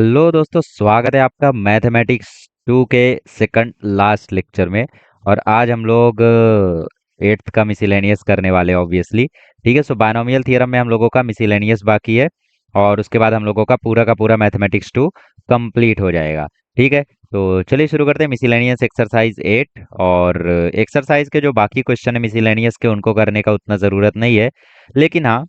Hello दोस्तों, स्वागत है आपका मैथमेटिक्स 2 के सेकंड लास्ट लेक्चर में। और आज हम लोग एट्थ का मिसिलेनियस करने वाले हैं ऑब्वियसली। ठीक है, सो बायनोमियल थ्योरम में हम लोगों का मिसिलेनियस बाकी है और उसके बाद हम लोगों का पूरा मैथमेटिक्स 2 कंप्लीट हो जाएगा। ठीक है, तो चलिए शुरू करते हैं मिसिलेनियस एक्सरसाइज 8। और एक्सरसाइज के जो बाकी क्वेश्चन है मिसिलेनियस के, उनको करने का उतना ज़रूरत नहीं है, लेकिन हाँ,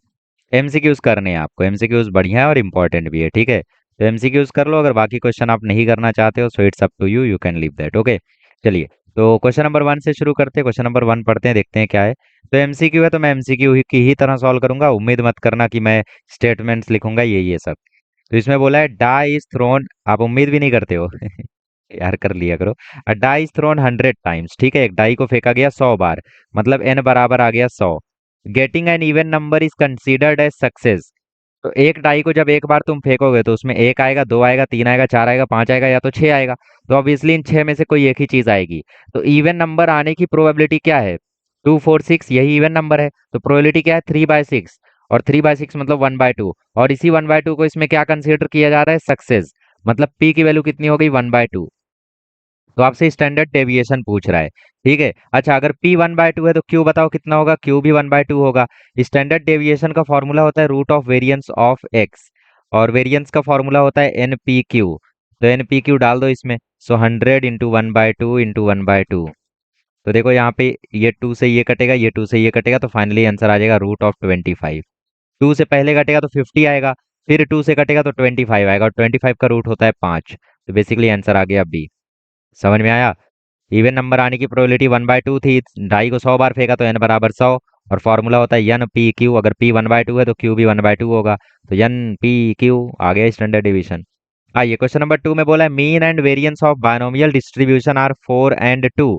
एमसीक्यूज करने हैं आपको। एमसीक्यूज बढ़िया है और इम्पोर्टेंट भी है। ठीक है, तो एमसीक्यूज कर लो। अगर बाकी क्वेश्चन आप नहीं करना चाहते हो so it's up to you, you can leave that. Okay, चलिए तो क्वेश्चन नंबर 1 से शुरू करते हैं। क्वेश्चन नंबर 1 पढ़ते हैं, देखते हैं क्या है। तो एमसीक्यू है तो मैं एमसीक्यू की ही तरह सॉल्व करूंगा। उम्मीद मत करना कि मैं स्टेटमेंट्स लिखूंगा ये सब। तो इसमें बोला है डाई इज थ्रोन, आप उम्मीद भी नहीं करते हो यार कर लिया करो। अ डाई इज थ्रोन 100 टाइम्स। ठीक है, एक डाई को फेंका गया 100 बार, मतलब एन बराबर आ गया 100। Getting an even number is considered as success. तो एक डाई को जब एक बार तुम फेंकोगे तो उसमें एक आएगा, दो आएगा, तीन आएगा, चार आएगा, पांच आएगा, या तो छह आएगा। तो ऑब्वियसली इन छह में से कोई एक ही चीज आएगी। तो इवन नंबर आने की प्रोबेबिलिटी क्या है? 2, 4, 6, यही इवन नंबर है। तो प्रोबेबिलिटी क्या है? 3/6। और 3/6 मतलब 1/2। और इसी 1/2 को इसमें क्या कंसीडर किया जा रहा है? सक्सेस। मतलब पी की वैल्यू कितनी हो गई? 1/2। तो आपसे स्टैंडर्ड डेविएशन पूछ रहा है। ठीक है, अच्छा अगर P 1/2 है तो Q बताओ कितना होगा? Q भी 1/2 होगा। स्टैंडर्ड डेविएशन का फॉर्मूला होता है root of variance of x, और वेरिएंस का फॉर्मूला होता है NPQ। तो NPQ डाल दो इसमें। So 100 into 1/2 into 1/2। तो देखो यहाँ पे ये 2 से ये कटेगा, ये 2 से ये कटेगा, तो फाइनली आंसर आ जाएगा रूट ऑफ 25। 2 से पहले कटेगा तो 50 आएगा, फिर 2 से कटेगा तो 25 आएगा, और 25 का रूट होता है 5। तो बेसिकली आंसर आ गया बी। समझ में आया? इवन नंबर आने की प्रोबेबिलिटी 1/2 थी। ढाई को 100 बार फेंका तो n बराबर 100। और फॉर्मूला होता है एन पी क्यू। अगर p 1/2 है तो q भी 1/2 होगा। तो एन पी क्यू आ गया स्टैंडर्ड डिवीजन। आइए क्वेश्चन नंबर 2 में बोला है mean and variance of binomial distribution are 4 and 2।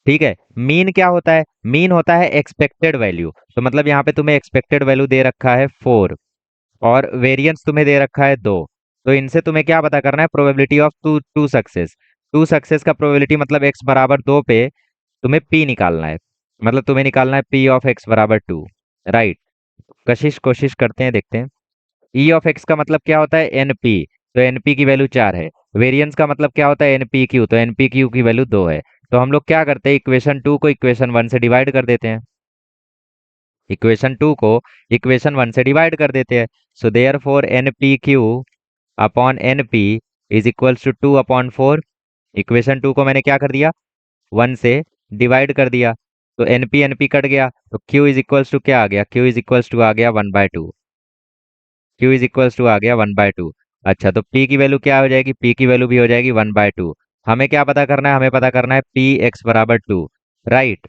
ठीक है, मीन क्या होता है? मीन होता है एक्सपेक्टेड वैल्यू। तो मतलब यहाँ पे तुम्हें एक्सपेक्टेड वैल्यू दे रखा है 4, और वेरिएंस तुम्हें दे रखा है 2। तो इनसे तुम्हें क्या पता करना है? Probability of two success. Two success का प्रोबेबिलिटी मतलब x बराबर 2 पे तुम्हें p निकालना है। मतलब तुम्हें निकालना है p ऑफ x बराबर 2। राइट, कोशिश कोशिश करते हैं, देखते हैं। e ऑफ x का मतलब क्या होता है? np। तो np की वैल्यू 4 है। वेरिएंस का मतलब क्या होता है? npq। तो npq की वैल्यू 2 है। तो हम लोग क्या करते हैं? इक्वेशन 2 को इक्वेशन 1 से डिवाइड कर देते हैं। इक्वेशन 2 को इक्वेशन 1 से डिवाइड कर देते हैं। So therefore N P Q upon N P is equals to 2/4। Equation 2 को मैंने क्या कर दिया? 1 से डिवाइड कर दिया। तो एन पी कट गया, तो क्यू इज इक्वल्स टू क्या आ गया? क्यू इज इक्वल्स टू आ गया 1/2। क्यू इज इक्वल्स टू आ गया 1/2। अच्छा, तो पी की वैल्यू क्या हो जाएगी? पी की वैल्यू भी हो जाएगी 1/2। हमें क्या पता करना है? हमें पता करना है पी एक्स बराबर 2। राइट,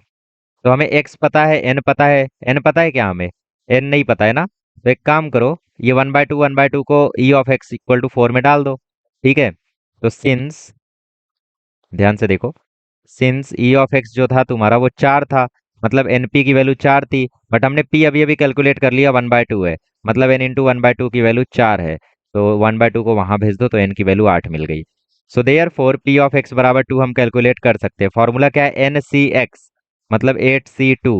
तो हमें x पता है, n पता है। n पता है क्या हमें? n नहीं पता है ना? तो एक काम करो, ये 1/2 को e of x equal to 4 में डाल दो। ठीक है, तो सिंस, ध्यान से देखो, सिंस e ऑफ x जो था तुम्हारा वो 4 था, मतलब np की वैल्यू 4 थी। बट हमने p अभी अभी कैलकुलेट कर लिया 1/2 है, मतलब n इंटू 1/2 की वैल्यू 4 है। तो 1/2 को वहां भेज दो तो n की वैल्यू 8 मिल गई। So therefore P of x बराबर 2 हम कैलकुलेट कर सकते हैं। फॉर्मूला क्या है? एन सी एक्स, मतलब 8c2।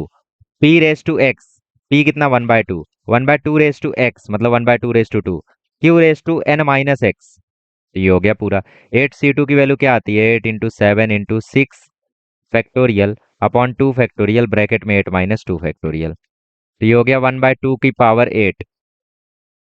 P raise to X, P कितना? 1/2। 1/2 रेस टू एक्स मतलब 1/2 raise to 2। Q raise to N minus X. ये हो गया पूरा। 8c2 की वैल्यू क्या आती है? 8 into 7 into 6 factorial upon 2 factorial, bracket में 8 - 2 फैक्टोरियल। तो ये हो गया 1/2 की पावर 8।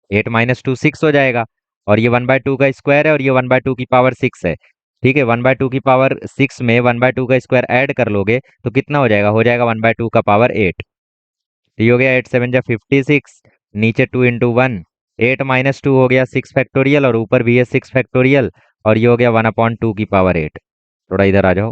8 - 2 6 हो जाएगा। और ये 1/2 का स्क्वायर है, और ये 1/2 की पावर 6 है। ठीक है, 1/2 की पावर 6 में 1/2 का स्क्वायर ऐड कर लोगे तो कितना हो जाएगा? हो जाएगा 1/2 का पावर 8। तो ये हो गया 8 × 7 = 56। नीचे 2 इंटू 1, 8 - 2 हो गया 6 फैक्टोरियल, और ऊपर भी है 6 फैक्टोरियल। और ये हो गया 1/2 की पावर 8। थोड़ा इधर आ जाओ।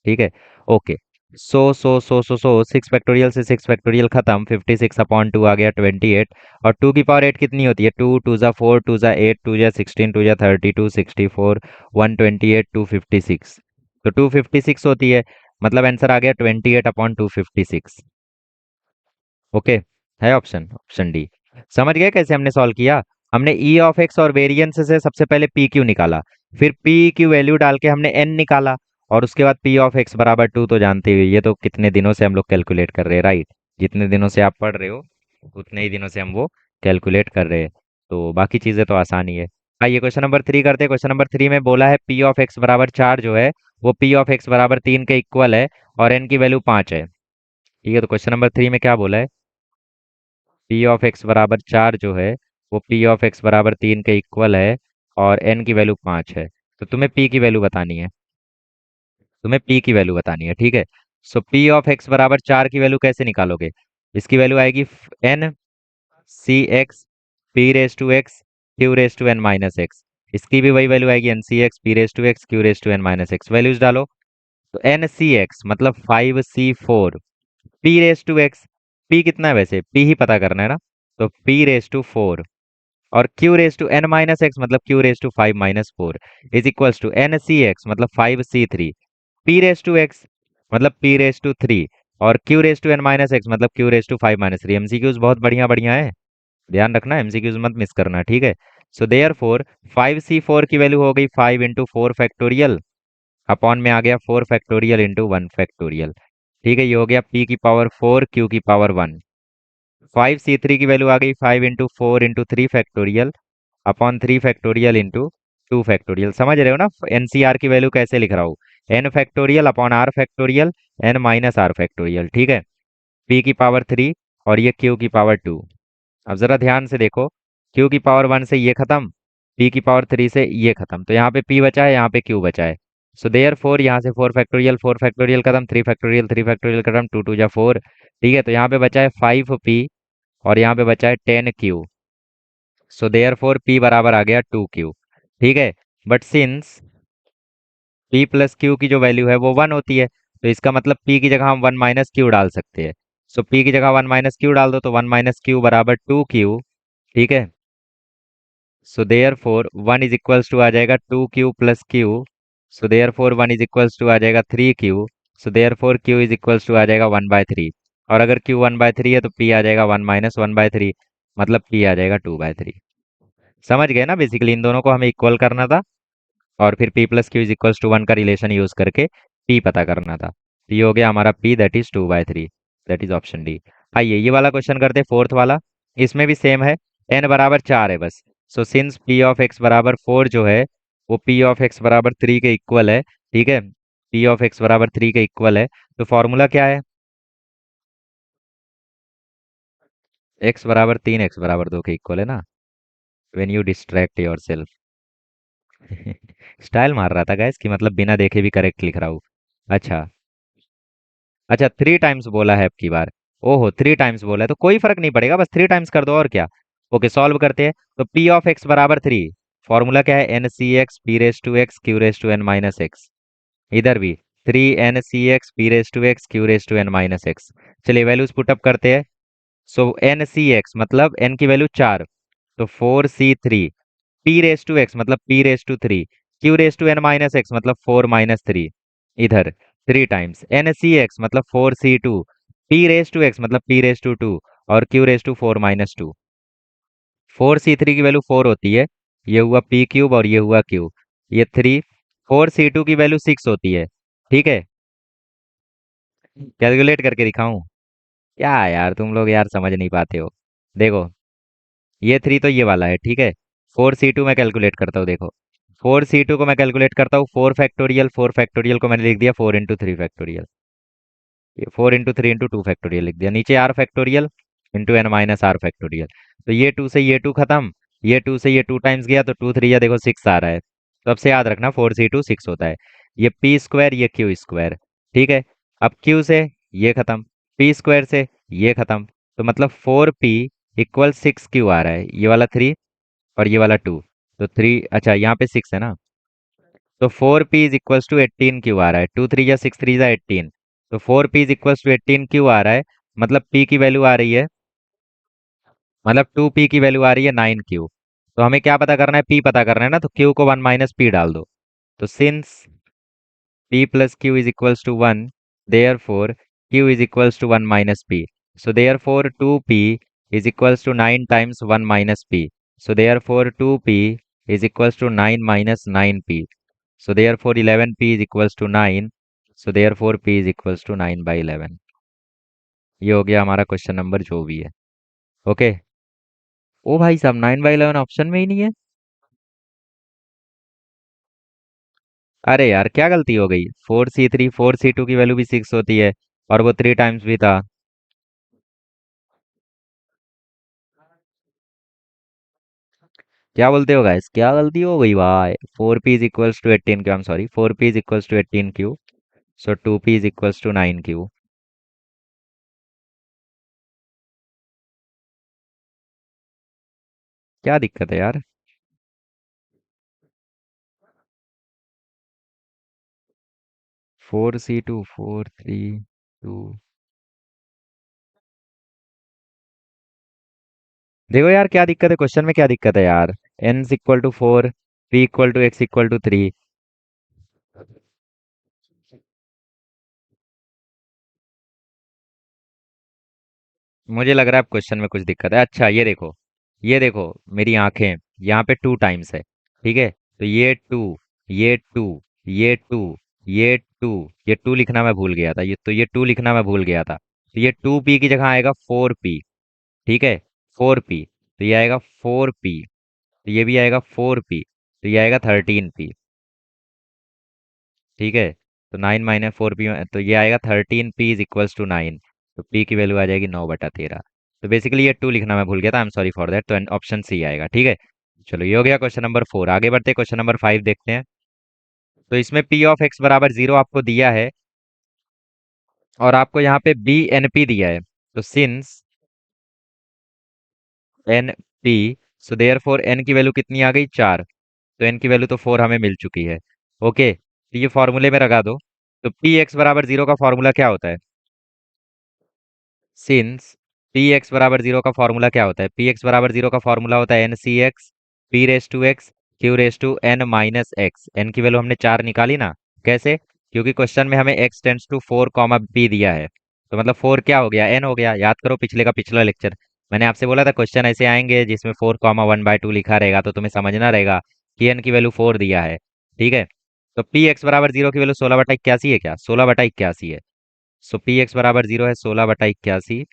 ठीक है, ओके। सो 6 फैक्टोरियल से 6 फैक्टोरियल खत्म, 56/2 आ गया 28। और 2 की पावर 8 कितनी होती है? 2 2 ज़ा 4, 2 ज़ा 8, 2 ज़ा 16, 2 ज़ा 32, 64, 128, 256। तो 256 होती है, मतलब आंसर आ गया 28/256। ओके, है ऑप्शन, ऑप्शन डी। समझ गए कैसे हमने सॉल्व किया? हमने ई ऑफ एक्स और वेरिएंस से सबसे पहले पी क्यू निकाला, फिर पी की वैल्यू डाल के हमने एन निकाला, और उसके बाद पी ऑफ एक्स बराबर 2। तो जानते हुए ये तो कितने दिनों से हम लोग कैलकुलेट कर रहे हैं, राइट? जितने दिनों से आप पढ़ रहे हो उतने ही दिनों से हम वो कैलकुलेट कर रहे हैं। तो बाकी चीज़ें तो आसान ही है। आइए क्वेश्चन नंबर 3 करते हैं। क्वेश्चन नंबर 3 में बोला है पी ऑफ एक्स बराबर 4 जो है वो पी ऑफ एक्स बराबर 3 के इक्वल है और एन की वैल्यू 5 है। ठीक है, तो क्वेश्चन नंबर 3 में क्या बोला है? पी ऑफ एक्स बराबर 4 जो है वो पी ऑफ एक्स बराबर 3 के इक्वल है और एन की वैल्यू 5 है। तो तुम्हें पी की वैल्यू बतानी है। तुम्हें पी की वैल्यू बतानी है, ठीक है। सो पी ऑफ एक्स बराबर 4 की वैल्यू कैसे निकालोगे? इसकी वैल्यू आएगी N C x P raise to x Q raise to N minus X. इसकी भी वही वैल्यू आएगी, N C x P raise to x Q raise to N minus X. Values डालो। तो एन सी एक्स मतलब 5c4, P raise to X, P कितना है वैसे, पी ही पता करना है ना, तो पी रेस टू 4, और q raise to N minus x मतलब q raise to 5 minus 4 is equals to n C x मतलब 5c3, p raise to x मतलब पी रेस टू 3, और q raise to N minus x मतलब q raise to 5 minus 3। MCQs बहुत बढ़िया बढ़िया है, ध्यान रखना, एमसीक्यूज मत मिस करना, ठीक है। सो देयर फोर 5c4 की वैल्यू हो गई 5 इंटू 4 फैक्टोरियल, अपॉन में आ गया 4 फैक्टोरियल इंटू 1 फैक्टोरियल। ठीक है, ये हो गया पी की पावर 4 क्यू की पावर 1। 5c3 की वैल्यू आ गई 5 into 4 into 3 factorial upon 3 factorial into 2 factorial. समझ रहे हो ना एनसीआर की वैल्यू कैसे लिख रहा हूँ? N factorial upon R factorial, N minus are factorial, ठीक है। पी की पावर 3 और ये क्यू की पावर 2। अब जरा ध्यान से देखो, क्यू की पावर 1 से ये खत्म, पी की पावर 3 से ये खत्म, तो यहाँ पे पी बचा है, यहाँ पे क्यू बचा है। सो देयर फोर यहाँ से 4 फैक्टोरियल खत्म, 3 फैक्टोरियल खत्म, 2 2 जा 4। ठीक है, तो यहाँ पे बचा है 5p और यहाँ पे बचा है 10q। सो देयर फोर पी बराबर आ गया 2q। ठीक है, but since P plus Q की जो वैल्यू है वो 1 होती है, तो इसका मतलब पी की जगह हम 1 माइनस क्यू डाल सकते हैं। सो पी की जगह 1 माइनस क्यू डाल दो, तो 1 माइनस क्यू बराबर 2q। ठीक है, so therefore one is equals to आ जाएगा 2q plus q. So therefore one is equals to आ जाएगा 3q। So therefore q is equals to आ जाएगा 1/3। और अगर क्यू 1/3 है तो पी आ जाएगा 1 - 1/3, मतलब पी आ जाएगा 2/3। समझ गए ना, बेसिकली इन दोनों को हमें इक्वल करना था और फिर p plus Q is equals to 1 का रिलेशन यूज करके p पता करना था। तो ये हो गया हमारा p, that is 2/3, that is option D. आइए ये वाला क्वेश्चन करते हैं, फोर्थ वाला। इसमें भी सेम है, n बराबर 4 है बस। So since p of x बराबर 4 जो है वो p ऑफ x बराबर 3 के इक्वल है। ठीक है, p ऑफ x बराबर 3 के इक्वल है, तो फॉर्मूला क्या है? x बराबर 3 x बराबर 2 के इक्वल है ना, when you distract your self. Style मार रहा था गाइस कि मतलब बिना देखे भी करेक्ट लिख रहा हूँ। अच्छा, अच्छा 3 टाइम्स बोला है अब की बार। ओहो 3 टाइम्स बोला है तो कोई फर्क नहीं पड़ेगा, बस 3 टाइम्स कर दो और क्या। ओके, सॉल्व करते हैं। तो पी ऑफ एक्स बराबर 3, फॉर्मूला क्या है? N C x P raise to x Q raise to N minus x. इधर भी 3 n c x p raise to x q raise to n minus x. चलिए values put up करते हैं। So n सी x मतलब n की value 4, तो 4c3, p raise to x मतलब p raise to 3, q raise to n minus x मतलब 4 - 3। इधर 3 times N C x मतलब 4c2, p raise to x मतलब p रेस टू 2 और q raise to 4 - 2। 4c3 की value 4 होती है, ये हुआ p क्यूब और ये हुआ q, ये 3। 4c2 की वैल्यू 6 होती है। ठीक है, कैलकुलेट करके दिखाऊं? क्या यार तुम लोग यार समझ नहीं पाते हो। देखो, ये 3 तो ये वाला है, ठीक है। 4c2 मैं कैलकुलेट करता हूँ, देखो 4c2 को मैं कैलकुलेट करता हूँ 4 फैक्टोरियल, 4 फैक्टोरियल को मैंने लिख दिया 4 × 3 फैक्टोरियल, ये 4 × 3 × 2 फैक्टोरियल लिख दिया, नीचे r factorial into n minus are factorial. तो ये 2 से ये 2 खत्म, ये 2 से ये 2 टाइम्स गया, तो 2 3 या देखो 6 आ रहा है। तो अब से याद रखना 4c2 6 होता है। ये पी स्क्वायर ये क्यू स्क्वायर। ठीक है, अब क्यू से ये खत्म, पी स्क्वायर से ये खत्म, तो मतलब 4p इक्वल 6q आ रहा है, ये वाला 3 और ये वाला 2। तो 3, अच्छा यहाँ पे 6 है ना, तो 4p is equals to 18q आ रहा है, 2 3 या 6 3 या 18, तो 4p is equals to 18q आ रहा है, मतलब p की वैल्यू आ रही है, मतलब 2p की वैल्यू आ रही है 9q। तो हमें क्या पता करना है? p पता करना है ना, तो q को 1 माइनस p डाल दो। तो since p plus q is equals to 1, therefore q is equals to 1 minus p। So therefore 2p is equals to 9 times 1 minus p। So therefore 2p is equals to 9 minus 9p। So therefore 11p is equals to 9. So therefore p is equals to 9/11। ये हो गया हमारा question number जो भी है। Okay, ओ भाई साहब 9/11 option में ही नहीं है। अरे यार क्या गलती हो गई, 4C3 4C2 की वैल्यू भी 6 होती है, और वो 3 टाइम्स भी था। क्या बोलते हो गाइस, क्या गलती हो गई भाई? 4p is equals to 18 q, I am sorry, 4p is equals to 18 q, so 2p is equals to 9 q. क्या दिक्कत है यार? 4C2 4 3 2। देखो यार क्या दिक्कत है, क्वेश्चन में क्या दिक्कत है यार? n equal to 4, p equal to x equal to 3। मुझे लग रहा है क्वेश्चन में कुछ दिक्कत है। अच्छा ये देखो, ये देखो, मेरी आंखें, यहाँ पे 2 टाइम्स है, ठीक है? तो ये 2, ये 2 लिखना मैं भूल गया था, ये 2 लिखना मैं भूल गया था, तो ये 2p की जगह आएगा 4p। ठीक है, 4p, तो ये आएगा 4p, तो ये भी आएगा 4p, तो ये आएगा 13p। ठीक है, तो 9 - 4p, तो ये आएगा 13p इज इक्वल्स टू 9। तो p की वैल्यू आ जाएगी 9/13। तो बेसिकली ये 2 लिखना मैं भूल गया था, आई एम सॉरी फॉर दैट। तो ऑप्शन सी आएगा, ठीक है। चलो ये हो गया क्वेश्चन नंबर 4। आगे बढ़ते क्वेश्चन नंबर 5 देखते हैं। तो इसमें p(x = 0) आपको दिया है, और आपको यहाँ पे bnp दिया है। तो since np, so therefore n की वैल्यू कितनी आ गई, 4। तो n की वैल्यू तो 4 हमें मिल चुकी है। ओके, तो ये फॉर्मूले में लगा दो। तो p(x = 0) का फॉर्मूला क्या होता है? सिंस p(x = 0) का फॉर्मूला क्या होता है? p(x = 0) का फॉर्मूला होता है NCx p⁻x q⁻n - x। n की वैल्यू हमने 4 निकाली ना। कैसे? क्योंकि क्वेश्चन में हमें x टेंड्स टू 4, p दिया है, तो मतलब 4 क्या हो गया, n हो गया। याद करो पिछले का पिछला लेक्चर, मैंने आपसे बोला था क्वेश्चन ऐसे आएंगे जिसमें 4, 1/2 लिखा रहेगा, तो तुम्हें समझना रहेगा कि n की वैल्यू 4 दिया है। ठीक है, तो p(x = 0) की वैल्यू 16/81 है, क्या 16/81 है? सो p(x = 0) है 16/81।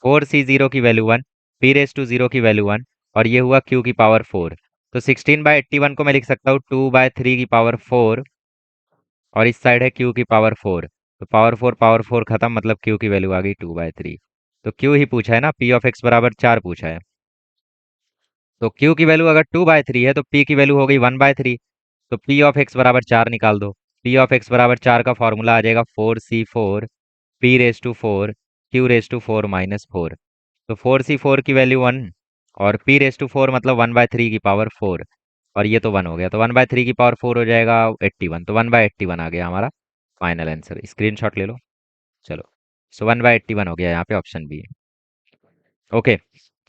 4c0 की वैल्यू 1, p⁻0 की वैल्यू 1, और ये हुआ q⁴। तो 16/81 को मैं लिख सकता हूँ 2/3 की पावर 4, और इस साइड है q⁴। तो पावर 4 खत्म, मतलब q की वैल्यू आ गई 2/3। तो q ही पूछा है ना, p(x = 4) पूछा है। तो q की वैल्यू अगर 2/3 है तो p की वैल्यू हो गई 1/3। तो p(x = 4) निकाल दो। p(x = 4) का फॉर्मूला आ जाएगा 4c4 p⁻4 q⁻4 - 4। तो 4c4 की वैल्यू 1, और p⁻4 मतलब 1/3 की पावर 4, और ये तो 1 हो गया, तो 1/3 की पावर 4 हो जाएगा 81। तो 1/81 आ गया हमारा फाइनल आंसर। स्क्रीनशॉट ले लो। चलो, सो 1/81 हो गया यहाँ पे, ऑप्शन बी। ओके,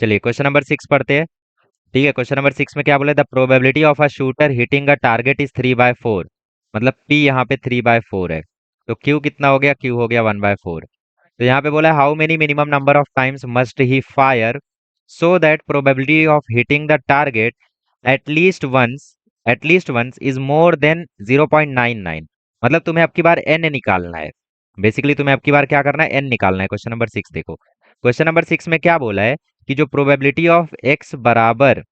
चलिए क्वेश्चन नंबर 6 पढ़ते हैं। ठीक है, क्वेश्चन नंबर 6 में क्या बोला, the probability of a shooter hitting a target is 3/4। मतलब p यहाँ पे 3/4 है, तो q कितना हो गया, q हो गया 1/4। तो यहाँ पे बोला है how many minimum number of times must he fire so that probability of hitting the target at least once at least once is more than 0.99। मतलब तुम्हें अब की बार n निकालना है। बेसिकली तुम्हें अब की बार क्या करना है, n निकालना है। क्वेश्चन नंबर 6 देखो, क्वेश्चन नंबर 6 में क्या बोला है कि जो प्रोबेबिलिटी ऑफ x बराबर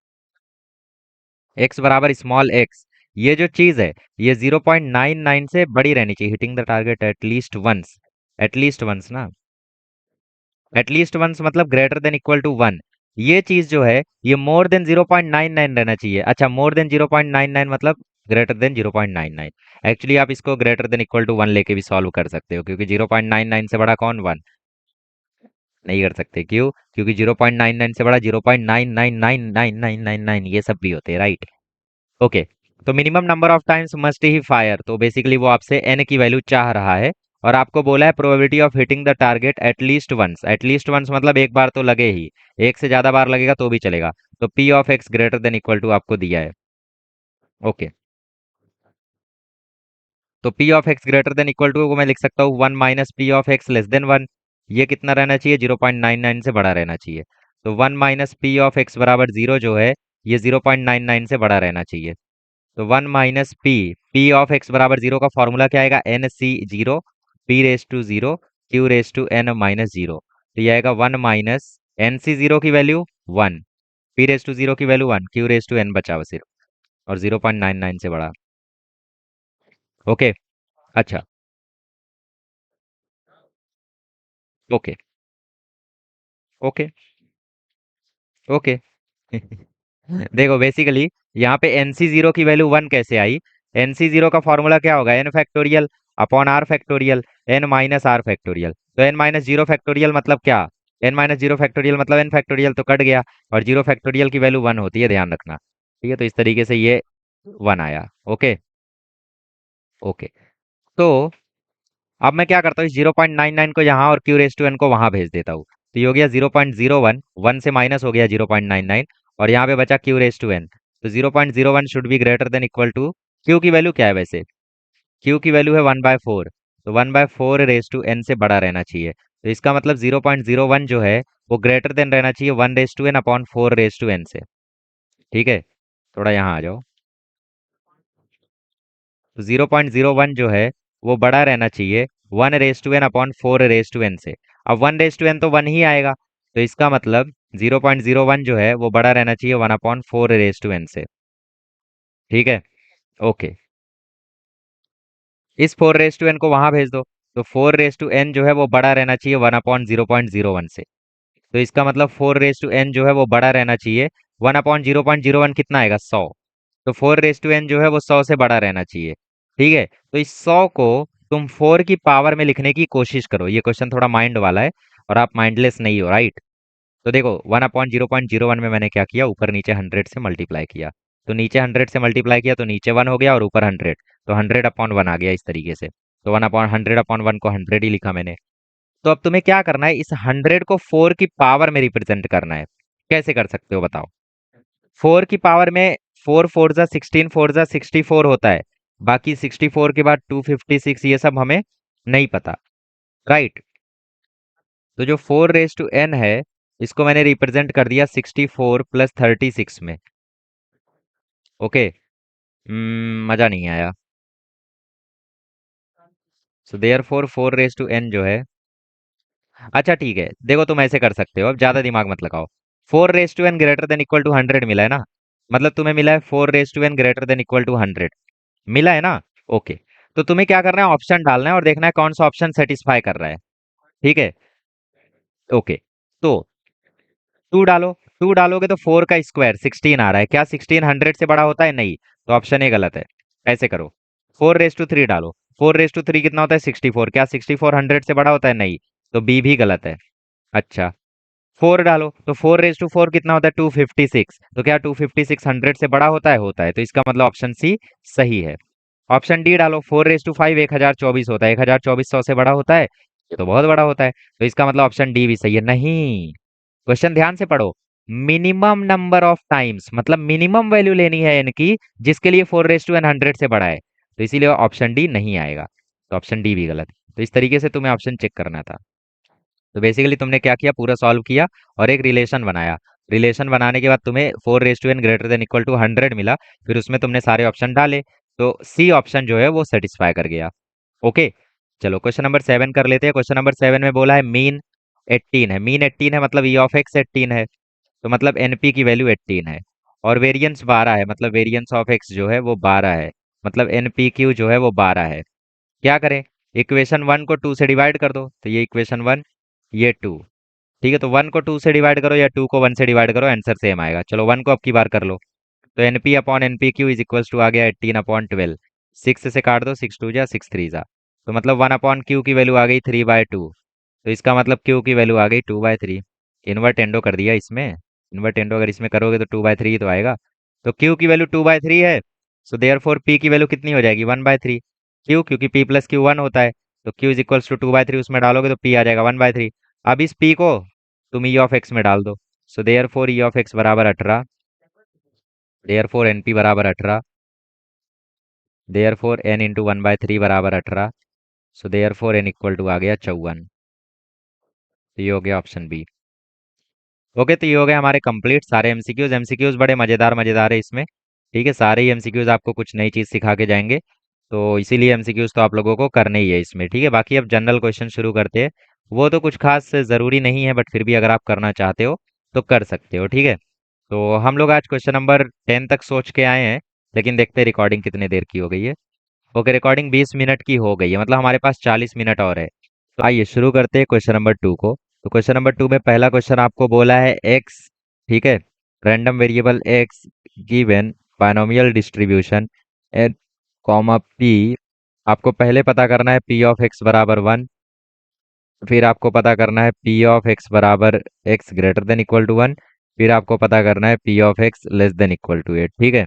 स्मॉल x, ये जो चीज है, ये 0.99 से बड़ी रहनी चाहिए। Hitting the target at least once ना, एटलीस्ट वंस मतलब ग्रेटर देन इक्वल टू 1। ये चीज जो है ये मोर देन 0.99 रहना चाहिए। अच्छा, मोर देन 0.99 मतलब ग्रेटर देन 0.99। एक्चुअली आप इसको ग्रेटर देन इक्वल टू 1 लेके भी सॉल्व कर सकते हो, क्योंकि 0.99 से बड़ा कौन, 1? नहीं कर सकते, क्यों? क्योंकि 0.99 से बड़ा 0.999999 ये सब भी होते हैं, राइट? ओके, तो minimum number of times must he fire, तो बेसिकली वो आपसे एन की वैल्यू चाह रहा है, और आपको बोला है probability of hitting the target at least once. At least once मतलब एक बार तो लगे ही, एक से ज्यादा बार लगेगा तो भी चलेगा। तो p of x greater than equal to आपको दिया है। ओके, तो p of x greater than equal to को मैं लिख सकता हूँ 1 - p(x)< 1। ये कितना रहना चाहिए, 0.99 से बड़ा रहना चाहिए। तो 1 - p(x = 0) जो है, ये 0.99 से बड़ा रहना चाहिए। तो 1 - p ऑफ एक्स बराबर 0 का फॉर्मूला क्या आएगा, NC0 p⁻0 q⁻n - 0। तो ये आएगा 1 - NC0 की वैल्यू 1, p⁻0 की वैल्यू 1, q⁻n बचा हुआ 0, और 0.99 से बड़ा। ओके। अच्छा। ओके। ओके। ओके। देखो बेसिकली यहाँ पे NC0 की वैल्यू 1 कैसे आई। NC0 का फॉर्मूला क्या होगा, n factorial upon r factorial n minus r factorial. तो n माइनस जीरो फैक्टोरियल मतलब क्या, n माइनस जीरो फैक्टोरियल मतलब n फैक्टोरियल तो कट गया, और जीरो फैक्टोरियल की वैल्यू 1 होती है, ध्यान रखना। ठीक है, तो इस तरीके से ये 1 आया। ओके। ओके। तो अब मैं क्या करता हूँ, इस 0.99 को यहाँ और क्यू रेस टू एन को वहां भेज देता हूँ। तो ये हो गया 0.01, 1 से माइनस हो गया 0.99, और यहाँ पे बचा क्यू रेस टू एन। तो 0.01 should be greater than equal to, q की वैल्यू क्या है वैसे, क्यू की वैल्यू है 1/4। तो 1/4 रेस टू एन से बड़ा रहना चाहिए। तो इसका मतलब 0.01 जो है वो ग्रेटर देन रहना चाहिए 1 raise to n upon 4 raise to n से। ठीक है, थोड़ा यहाँ आ जाओ। तो 0.01 जो है वो बड़ा रहना चाहिए 1 raise to n upon 4 raise to n से। अब 1 रेस टू एन तो 1 ही आएगा, तो इसका मतलब 0.01 जो है वो बड़ा रहना चाहिए 1 अपॉन 4 रेस टू एन से। ठीक है। ओके। इस 4 रेस टू एन को वहां भेज दो। तो 4 रेस टू एन जो है वो बड़ा रहना चाहिए 1 अपॉन 0.01 से। तो इसका मतलब 4 रेस टू एन जो है वो बड़ा रहना चाहिए 1 अपॉन 0.01 कितना आएगा, 100। तो 4 रेस टू एन जो है वो 100 से बड़ा रहना चाहिए। ठीक है, तो इस 100 को तुम 4 की पावर में लिखने की कोशिश करो। ये क्वेश्चन थोड़ा माइंड वाला है, और आप माइंडलेस नहीं हो, राइट। तो देखो 1/0.01 में मैंने क्या किया, ऊपर नीचे 100 से मल्टीप्लाई किया। तो नीचे 100 से मल्टीप्लाई किया तो नीचे 1 हो गया, और ऊपर 100, तो 100/1 आ गया इस तरीके से। तो 1/100/1 को 100 ही लिखा मैंने। तो अब तुम्हें क्या करना है, इस 100 को 4 की पावर में रिप्रेजेंट करना है। कैसे कर सकते हो बताओ। 4 की पावर में 4 फोर जा 16, 4 जा 64 होता है। बाकी 64 के बाद 256 ये सब हमें नहीं पता, राइट। तो जो 4 रेस टू एन है इसको मैंने रिप्रेजेंट कर दिया 64 प्लस 36 में। ओके। मजा नहीं आया। So therefore 4 raise to n जो है, अच्छा ठीक है, देखो तुम ऐसे कर सकते हो, अब ज्यादा दिमाग मत लगाओ। 4 raise to n greater than equal to 100 मिला है ना, मतलब तुम्हें मिला है 4 raise to n greater than equal to 100, मिला है ना। ओके। तो तुम्हें क्या करना है, ऑप्शन डालना है और देखना है कौन सा ऑप्शन सेटिस्फाई कर रहा है। ठीक है। ओके। तो 2 डालो। 2 डालोगे तो 4 का स्क्वायर 16 आ रहा है, क्या 16 100 से बड़ा होता है, नहीं। तो ऑप्शन ए गलत है। ऐसे करो, 4 रेस टू 3 डालो। 4 रेस टू 3 कितना होता है, 64, क्या 64 100 से बड़ा होता है, नहीं। तो बी भी गलत है। अच्छा, 4 डालो। तो 4 रेस टू 4 कितना होता है, 256, तो क्या 256 100 से बड़ा होता है, होता है, तो इसका मतलब ऑप्शन सी सही है। ऑप्शन डी डालो, 4 रेस टू 5 1024 होता है, 1024 100 से बड़ा होता है, ये तो बहुत बड़ा होता है, तो इसका मतलब ऑप्शन डी भी सही है। नहीं, क्वेश्चन ध्यान से पढ़ो। मिनिमम नंबर ऑफ टाइम्स मतलब मिनिमम वैल्यू लेनी है इनकी जिसके लिए 4 रेस टू एन 100 से बड़ा है, तो इसीलिए ऑप्शन डी नहीं आएगा। तो ऑप्शन डी भी गलत है। तो इस तरीके से तुम्हें ऑप्शन चेक करना था। तो बेसिकली तुमने क्या किया, पूरा सॉल्व किया और एक रिलेशन बनाया। रिलेशन बनाने के बाद तुम्हें 4 raise to n greater than equal to 100 मिला। फिर उसमें तुमने सारे ऑप्शन डाले, तो सी ऑप्शन जो है वो सेटिस्फाई कर गया। ओके। चलो क्वेश्चन नंबर 7 कर लेते हैं। क्वेश्चन नंबर 7 में बोला है मीन 18 है, मीन 18 है मतलब ई ऑफ एक्स 18 है, तो मतलब एनपी की वैल्यू 18 है। और वेरिएंस 12 है, मतलब वेरिएंस ऑफ एक्स जो है वो 12 है, मतलब एनपी क्यू जो है वो 12 है। क्या करें, इक्वेशन 1 को 2 से डिवाइड कर दो, तो ये इक्वेशन 1, ये 2। ठीक है, तो 1 को 2 से डिवाइड करो या 2 को 1 से डिवाइड करो, आंसर सेम आएगा। चलो 1 को अब की बार कर लो। तो NP upon NP q is equals to आ गया 18/12। 6 से काट दो, 6 2 जा 6 3 जा, तो मतलब 1 अपॉन क्यू की वैल्यू आ गई 3/2। तो इसका मतलब क्यू की वैल्यू आ गई 2/3। इन्वर्ट एंडो कर दिया इसमें। इन्वर्ट एंडो अगर इसमें करोगे तो 2/3 तो आएगा। तो क्यू की वैल्यू 2/3 है। सो देयर फोर पी की वैल्यू कितनी हो जाएगी, 1/3। क्यू क्योंकि पी प्लस क्यू 1 होता है, तो क्यू इज इक्वल्स टू 2/3, उसमें डालोगे तो पी आ जाएगा 1/3। अब इस पी को तुम ई ऑफ एक्स में डाल दो। So therefore e of x बराबर 18, देयर फोर एन पी बराबर 18, देयर फोर एन इंटू 1/3 बराबर 18। So therefore n equal to आ गया 54। तो ये हो गया ऑप्शन बी। ओके, तो ये हो गए हमारे कंप्लीट सारे एमसीक्यूज। एमसीक्यूज बड़े मजेदार मजेदार है इसमें। ठीक है, सारे ही एमसीक्यूज आपको कुछ नई चीज सिखा के जाएंगे, तो इसीलिए एमसीक्यूज तो आप लोगों को करने ही है इसमें। ठीक है, बाकी अब जनरल क्वेश्चन शुरू करते हैं। वो तो कुछ खास जरूरी नहीं है, बट फिर भी अगर आप करना चाहते हो तो कर सकते हो। ठीक है, तो हम लोग आज क्वेश्चन नंबर 10 तक सोच के आए हैं, लेकिन देखते हैं रिकॉर्डिंग कितने देर की हो गई है। ओके, रिकॉर्डिंग 20 मिनट की हो गई है, मतलब हमारे पास 40 मिनट और है। तो आइए शुरू करते हैं क्वेश्चन नंबर 2 को। तो क्वेश्चन नंबर 2 में पहला क्वेश्चन आपको बोला है एक्स, ठीक है, random variable x given binomial distribution n comma p. आपको पहले पता करना है पी ऑफ एक्स बराबर 1, फिर आपको पता करना है पी ऑफ एक्स बराबर x greater than equal to 1, फिर आपको पता करना है p of x less than equal to 8, ठीक है।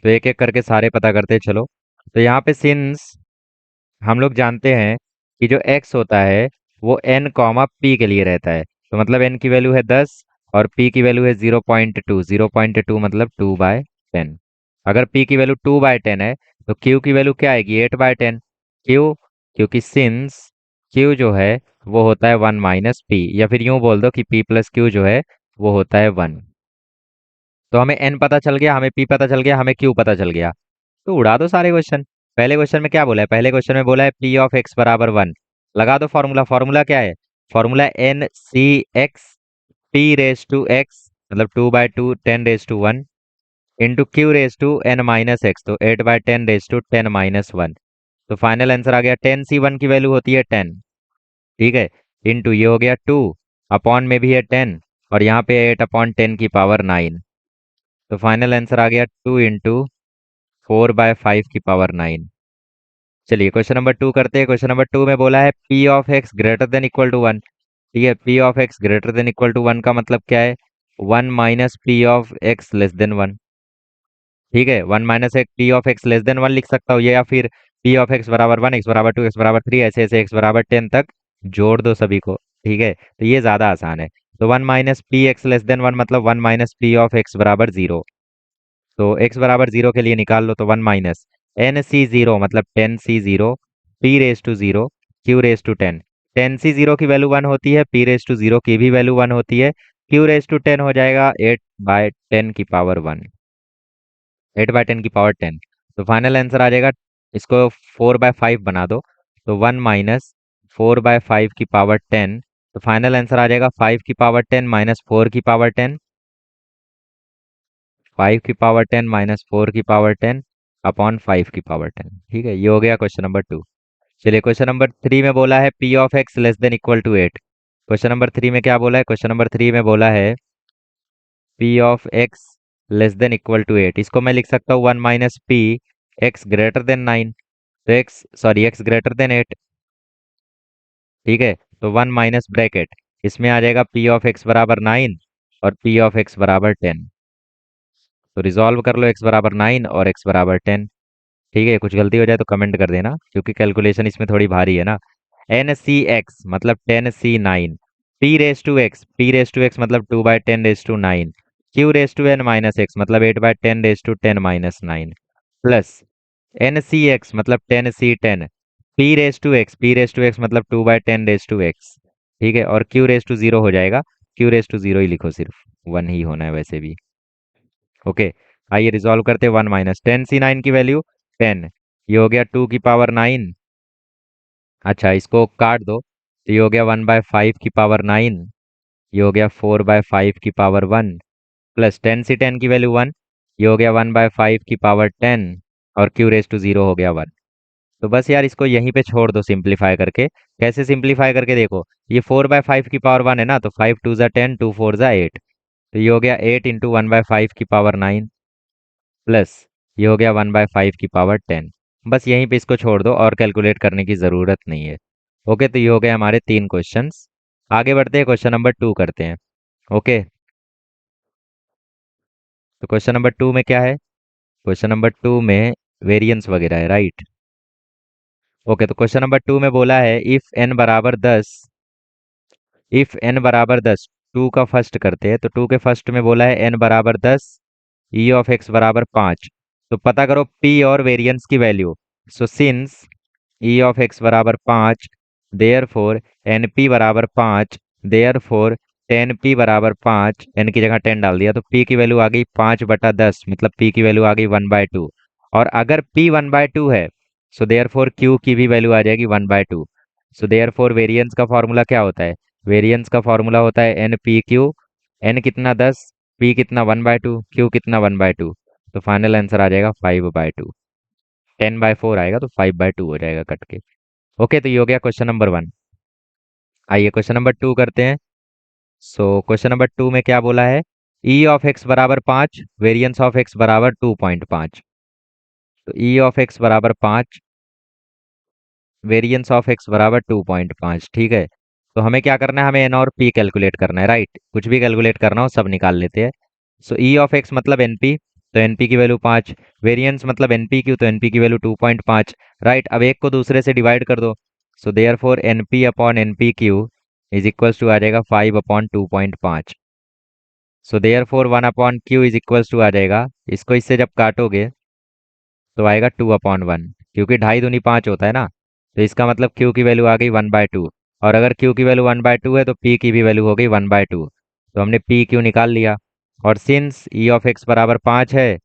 तो एक एक करके सारे पता करते चलो। तो यहाँ पे सिंस हम लोग जानते हैं कि जो x होता है वो n कॉमा p के लिए रहता है, तो मतलब n की वैल्यू है 10 और p की वैल्यू है 0.2, 0.2 मतलब 2/10। अगर p की वैल्यू 2/10 है तो q की वैल्यू क्या आएगी, 8/10। क्यों? क्योंकि सिंस q जो है वो होता है 1 माइनस p, या फिर यूं बोल दो कि p प्लस q जो है वो होता है 1। तो हमें n पता चल गया, हमें p पता चल गया, हमें q पता चल गया। तो उड़ा दो सारे क्वेश्चन। पहले क्वेश्चन में क्या बोला है, पहले क्वेश्चन में बोला है पी ऑफ एक्स बराबर 1। लगा दो फॉर्मूला, फॉर्मूला क्या है, formula n C x P raise to x मतलब 2/2 10 raise to 1 into q raise to N minus x, तो 8/10 रेस टू 10 - 1। तो फाइनल आंसर आ गया 10 C 1 की वैल्यू होती है 10, ठीक है, इंटू ये हो गया 2, अपॉन में भी है 10 और यहाँ पे 8/10 की पावर 9। तो फाइनल आंसर आ गया 2 × 4/5 की पावर 9। चलिए क्वेश्चन नंबर 2 करते हैं। क्वेश्चन नंबर 2 में बोला है p of x greater than equal to 1, ठीक है। P of x greater than equal to 1 का मतलब क्या है, 1 minus p of x less than 1, ठीक है। 1 माइनस एक p of x less than 1 लिख सकता हूँ, या फिर पी ऑफ एक्स बराबर 1, एक्स बराबर 2, एक्स बराबर 3, ऐसे ऐसे एक्स बराबर 10 तक जोड़ दो सभी को, ठीक है। तो ये ज़्यादा आसान है। तो 1 minus p x less than 1 मतलब 1 माइनस पी ऑफ एक्स बराबर 0। तो x बराबर 0 के लिए निकाल लो, तो 1 माइनस NC0 मतलब 10C0 p raise to 0 q raise to 10। 10C0 की वैल्यू 1 होती है, p रेस टू 0 की भी वैल्यू 1 होती है, q रेस टू 10 हो जाएगा 8/10 तो फाइनल आंसर आ जाएगा, इसको 4/5 बना दो, तो 1 माइनस 4/5 की पावर 10। तो फाइनल आंसर आ जाएगा 5 की पावर 10 माइनस 4 की पावर 10, 5 की पावर 10 माइनस 4 की पावर 10 अपॉन 5 की पावर 10, ठीक है। ये हो गया क्वेश्चन नंबर 2। चलिए क्वेश्चन नंबर 3 में बोला है p of x less than equal to 8। Question number 3 में क्या बोला है, क्वेश्चन नंबर 3 में बोला है p of x less than equal to 8। इसको मैं लिख सकता हूँ 1 minus p x greater than 9, तो एक्स ग्रेटर देन 8, ठीक है। तो 1 माइनस ब्रैकेट इसमें आ जाएगा पी ऑफ एक्स बराबर 9 और पी ऑफ एक्स बराबर 10। तो रिजॉल्व कर लो, एक्स बराबर 9 और एक्स बराबर 10, ठीक है। कुछ गलती हो जाए तो कमेंट कर देना, क्योंकि कैलकुलेशन इसमें थोड़ी भारी है ना। एन सी एक्स मतलब 10C9, P raise to x मतलब 2/10 raise to 9, q raise to N minus x मतलब 8/10 raise to 10 - 9, plus n C x मतलब 10C10, P raise to x मतलब 2/10 रेस टू एक्स, ठीक है। और क्यू रेस टू 0 हो जाएगा, क्यू रेस टू 0 ही लिखो, सिर्फ 1 ही होना है वैसे भी। ओके, आइए रिजॉल्व करते हैं। 1 माइनस 10C9 की वैल्यू 10, ये हो गया 2 की पावर 9। अच्छा, इसको काट दो, तो ये हो गया 1/5 की पावर 9, ये हो गया 4/5 की पावर 1, प्लस 10C10 की वैल्यू 1, ये हो गया 1/5 की पावर 10 और क्यू रेस टू 0 हो गया 1। तो बस यार इसको यहीं पे छोड़ दो सिंप्लीफाई करके। कैसे सिंप्लीफाई करके देखो, ये 4/5 की पावर 1 है ना, तो 5 × 2 = 10, 2 × 4 = 8, तो ये हो गया 8 × 1/5 की पावर 9 प्लस ये हो गया 1/5 की पावर 10। बस यहीं पे इसको छोड़ दो और कैलकुलेट करने की ज़रूरत नहीं है। ओके, तो ये हो गए हमारे 3 क्वेश्चंस। आगे बढ़ते हैं, क्वेश्चन नंबर 2 करते हैं। ओके, तो क्वेश्चन नंबर 2 में क्या है, क्वेश्चन नंबर 2 में वेरिएंस वगैरह है, राइट। ओके, तो क्वेश्चन नंबर 2 में बोला है इफ n बराबर 10, 2 का फर्स्ट करते हैं। तो 2 के फर्स्ट में बोला है n बराबर 10, ई ऑफ एक्स बराबर 5। तो पता करो p और वेरिएंस की value. So since E of x बराबर 5, देयर फोर एन पी बराबर 5, देयर फोर 10p बराबर 5, एन की जगह 10 डाल दिया, तो p की वैल्यू आ गई 5/10, मतलब p की वैल्यू आ गई 1/2। और अगर p 1/2 है, सो देयर फोर q की भी वैल्यू आ जाएगी 1/2। सो देयर फोर वेरियंस का फॉर्मूला क्या होता है, वेरियंस का फॉर्मूला होता है एन पी क्यू, एन कितना 10, p कितना 1/2, q कितना 1/2। तो फाइनल आंसर आ जाएगा 5/2। 10/4 आएगा तो 5/2 हो जाएगा कट के। ओके, तो ये हो गया क्वेश्चन नंबर 1। आइए क्वेश्चन नंबर 2 करते हैं। सो क्वेश्चन नंबर 2 में क्या बोला है? ई ऑफ एक्स बराबर 5, वेरियंस ऑफ एक्स बराबर 2.5। तो ई ऑफ एक्स बराबर 5, वेरियंस ऑफ एक्स बराबर 2.5। ठीक है, तो हमें क्या करना है? हमें एन और पी कैलकुलेट करना है, राइट? कुछ भी कैलकुलेट करना हो सब निकाल लेते हैं। सो ई ऑफ एक्स मतलब एनपी, तो एनपी की वैल्यू 5। वेरियंस मतलब एनपी क्यू, तो एनपी की वैल्यू 2.5। राइट, अब एक को दूसरे से डिवाइड कर दो। So therefore NP upon NP q is equals to आ जाएगा 5/2.5। सो देयर फोर 1/क्यू इज इक्वल्स टू आ जाएगा, इसको इससे जब काटोगे तो आएगा 2/1, क्योंकि ढाई दूनी 5 होता है ना। तो इसका मतलब क्यू की वैल्यू आ गई 1/2। और अगर क्यू की वैल्यू 1/2 है तो पी की भी वैल्यू हो गई 1/2। तो हमने पी क्यू निकाल लिया। और सिंस ई ऑफ एक्स बराबर 5 है,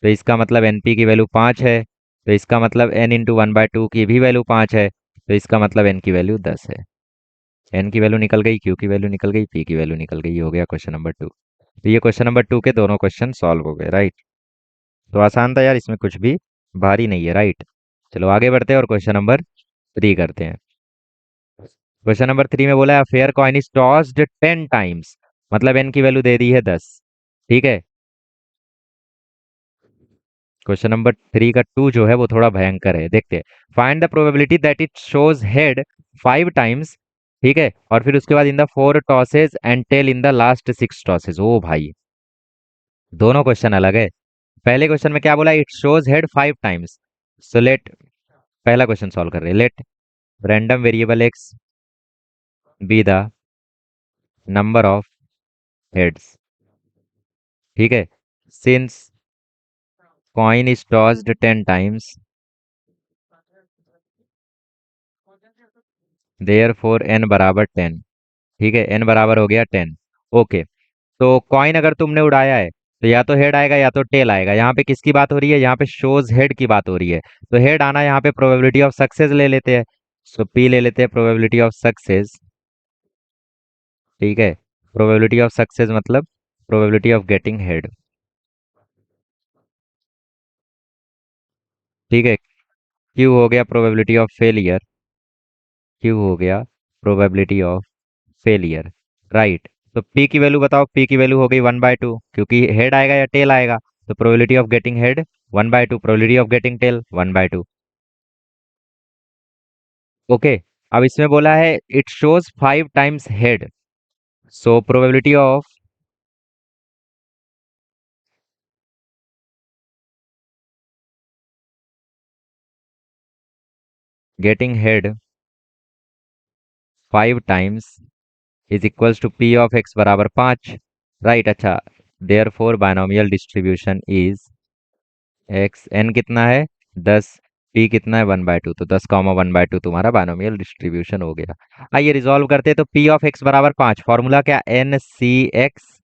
तो इसका मतलब एन पी की वैल्यू 5 है। तो इसका मतलब एन इंटू 1/2 की भी वैल्यू 5 है। तो इसका मतलब एन की वैल्यू 10 है। एन की वैल्यू निकल गई, क्यू की वैल्यू निकल गई, पी की वैल्यू निकल गई। ये हो गया क्वेश्चन नंबर 2। तो ये क्वेश्चन नंबर 2 के दोनों क्वेश्चन सॉल्व हो गए, राइट? तो आसान था यार, इसमें कुछ भी भारी नहीं है, राइट? चलो आगे बढ़ते हैं और क्वेश्चन नंबर 3 करते हैं। क्वेश्चन नंबर 3 में बोला है fair coin is tossed 10 times, मतलब एन की वैल्यू दे दी है 10। ठीक है, क्वेश्चन नंबर 3 का 2 जो है वो थोड़ा भयंकर है, देखते हैं। Find the probability that it shows head 5 times. ठीक है, और फिर उसके बाद in the 4 tosses and tail in the last 6 tosses. ओ भाई, दोनों क्वेश्चन अलग है। पहले क्वेश्चन में क्या बोला? It shows head 5 times. So let, पहला क्वेश्चन सॉल्व कर रहे हैं। Let random variable x be the number of heads. ठीक है, since coin is tossed 10 times, therefore n बराबर 10। ठीक है, एन बराबर हो गया 10। ओके, तो कॉइन अगर तुमने उड़ाया है तो या तो हेड आएगा या तो टेल आएगा। यहाँ पे किसकी बात हो रही है? यहाँ पे शोज हेड की बात हो रही है। तो हेड आना, यहाँ पे प्रोबेबिलिटी ऑफ सक्सेस ले लेते हैं। सो पी ले लेते हैं, प्रोबेबिलिटी ऑफ सक्सेस। ठीक है, प्रोबेबिलिटी ऑफ सक्सेस मतलब प्रोबेबिलिटी ऑफ गेटिंग हेड। ठीक है, क्यू हो गया प्रोबेबिलिटी ऑफ फेलियर। क्यू हो गया प्रोबेबिलिटी ऑफ फेलियर, राइट? तो पी की वैल्यू बताओ। पी की वैल्यू हो गई 1/2, क्योंकि हेड आएगा या टेल आएगा। तो probability of getting head 1/2, probability of getting tail 1/2। Okay, अब इसमें बोला है it shows 5 times head. So probability of getting head 5 times is equals to p of x बराबर 5, राइट? अच्छा, therefore binomial distribution is x, n कितना है? 10। P कितना है? 1/2। तो 10, 1/2 तुम्हारा बायनोमियल डिस्ट्रीब्यूशन हो गया। आइए रिजॉल्व करते हैं। तो पी ऑफ एक्स बराबर 5, फॉर्मूला क्या? N C x.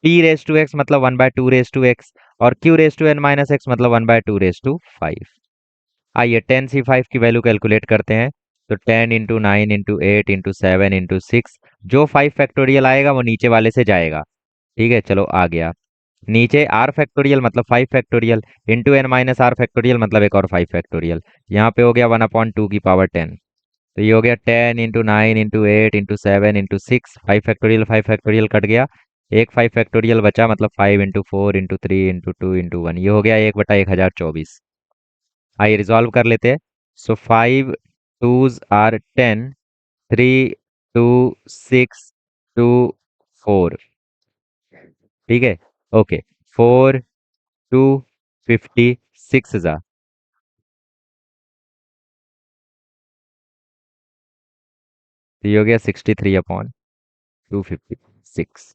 P raise to x मतलब 1/2 रेस टू एक्स, और q raise to N minus x मतलब 1/2 रेस टू 5। आइए 10c5 की वैल्यू कैलकुलेट करते हैं। तो 10 × 9 × 8 × 7 × 6, जो 5 फैक्टोरियल आएगा वो नीचे वाले से जाएगा। ठीक है, चलो आ गया। नीचे आर फैक्टोरियल मतलब 5 factorial, into n minus are factorial मतलब एक और 5 फैक्टोरियल। यहाँ पे हो गया 1/2 की पावर 10। तो ये हो गया 10 × 9 × 8 × 7 × 6। 5 फैक्टोरियल कट गया, एक 5 फैक्टोरियल बचा, मतलब 5 × 4 × 3 × 2 × 1। ये हो गया 1/1024। आइए रिजॉल्व कर लेते हैं। सो 5 2s आर 10, 3 2 6 2 4। ठीक है, ओके। 4 2 56 जा, तो ये हो गया 63/256।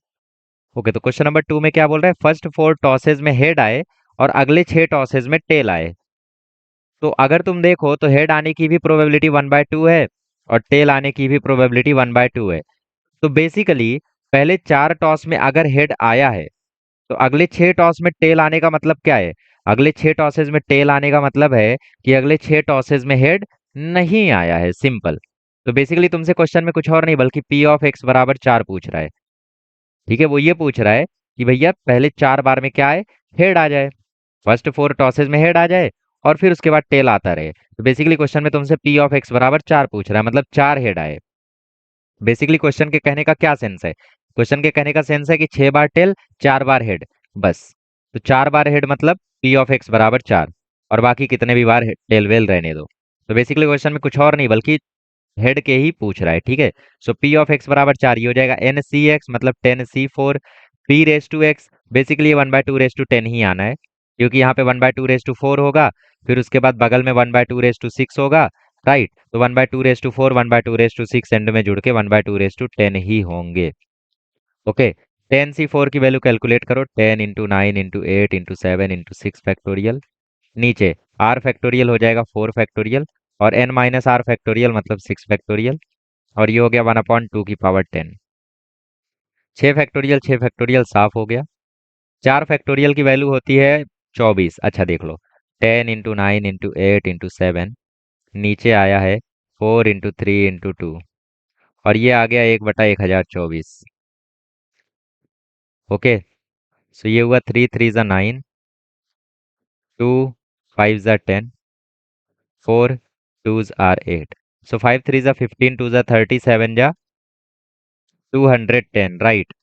ओके, तो क्वेश्चन नंबर 2 में क्या बोल रहा है? फर्स्ट 4 टॉसेज में हेड आए और अगले 6 टॉसेज में टेल आए। तो अगर तुम देखो तो हेड आने की भी प्रोबेबिलिटी 1/2 है और टेल आने की भी प्रोबेबिलिटी 1/2 है। तो बेसिकली पहले 4 टॉस में अगर हेड आया है तो अगले 6 टॉस में टेल आने का मतलब क्या है? अगले 6 टॉसेज में टेल आने का मतलब है कि अगले 6 टॉसेज में हेड नहीं आया है, सिंपल। तो बेसिकली तुमसे क्वेश्चन में कुछ और नहीं बल्कि पी ऑफ एक्स बराबर 4 पूछ रहा है। ठीक है, वो ये पूछ रहा है कि भैया पहले 4 बार में क्या है? हेड आ जाए, फर्स्ट 4 टॉसेज में हेड आ जाए और फिर उसके बाद टेल आता रहे। तो बेसिकली क्वेश्चन में तुमसे पी ऑफ एक्स बराबर 4 पूछ रहा है, मतलब 4 हेड आए। बेसिकली क्वेश्चन के कहने का क्या सेंस है? क्वेश्चन के कहने का सेंस है कि 6 बार टेल, 4 बार हेड, बस। तो 4 बार हेड मतलब पी ऑफ एक्स बराबर 4, और बाकी कितने भी बार टेल वेल रहने दो। तो बेसिकली क्वेश्चन में कुछ और नहीं बल्कि हेड के ही पूछ रहा है, ठीक है। सो पी ऑफ एक्स बराबर 4, ये हो जाएगा एन सी एक्स मतलब 10 C4 p raise to x. Basically 1/2 raise to 10 ही आना है, क्योंकि यहाँ पे 1/2 रेस टू 4 होगा, फिर उसके बाद बगल में 1/2 रेस टू 6 होगा, राइट। तो 1/2 raise to 4 1/2 raise to 6 end में जुड़ के 1/2 रेस टू 10 ही होंगे। ओके, 10 C4 की वैल्यू कैलकुलेट करो, 10 × 9 × 8 × 7 × 6 फैक्टोरियल। नीचे आर फैक्टोरियल हो जाएगा 4 फैक्टोरियल, और एन माइनस आर फैक्टोरियल मतलब 6 फैक्टोरियल, और ये हो गया 1/2 की पावर 10। 6 फैक्टोरियल 6 फैक्टोरियल साफ हो गया। 4 फैक्टोरियल की वैल्यू होती है 24। अच्छा देख लो, 10 × 9 × 8 × 7, नीचे आया है 4 × 3 × 2, और ये आ गया 1/1024। ओके, सो ये हुआ 3 3 × 9, 2 5 × 10, 4 2 × 8। सो 5 3 × 15, 2 × 30, 7 × 210, राइट।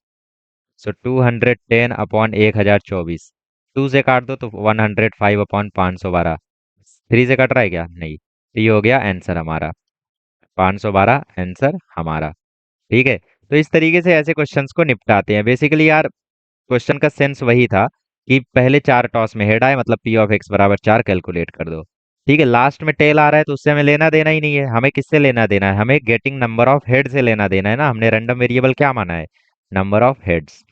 सो 210/1024, 2 से काट दो तो 105/512। 3 से कट रहा है क्या? नहीं, तो ये हो गया आंसर हमारा, 512 आंसर हमारा। ठीक है, तो इस तरीके से ऐसे क्वेश्चंस को निपटाते हैं। बेसिकली यार क्वेश्चन का सेंस वही था कि पहले 4 टॉस में हेड आए मतलब पी ऑफ एक्स बराबर 4 कैलकुलेट कर दो। ठीक है, लास्ट में टेल आ रहा है तो उससे हमें लेना देना ही नहीं है। हमें किससे लेना देना है? हमें गेटिंग नंबर ऑफ हेड से लेना देना है ना। हमने रैंडम वेरिएबल क्या माना है? Number of heads.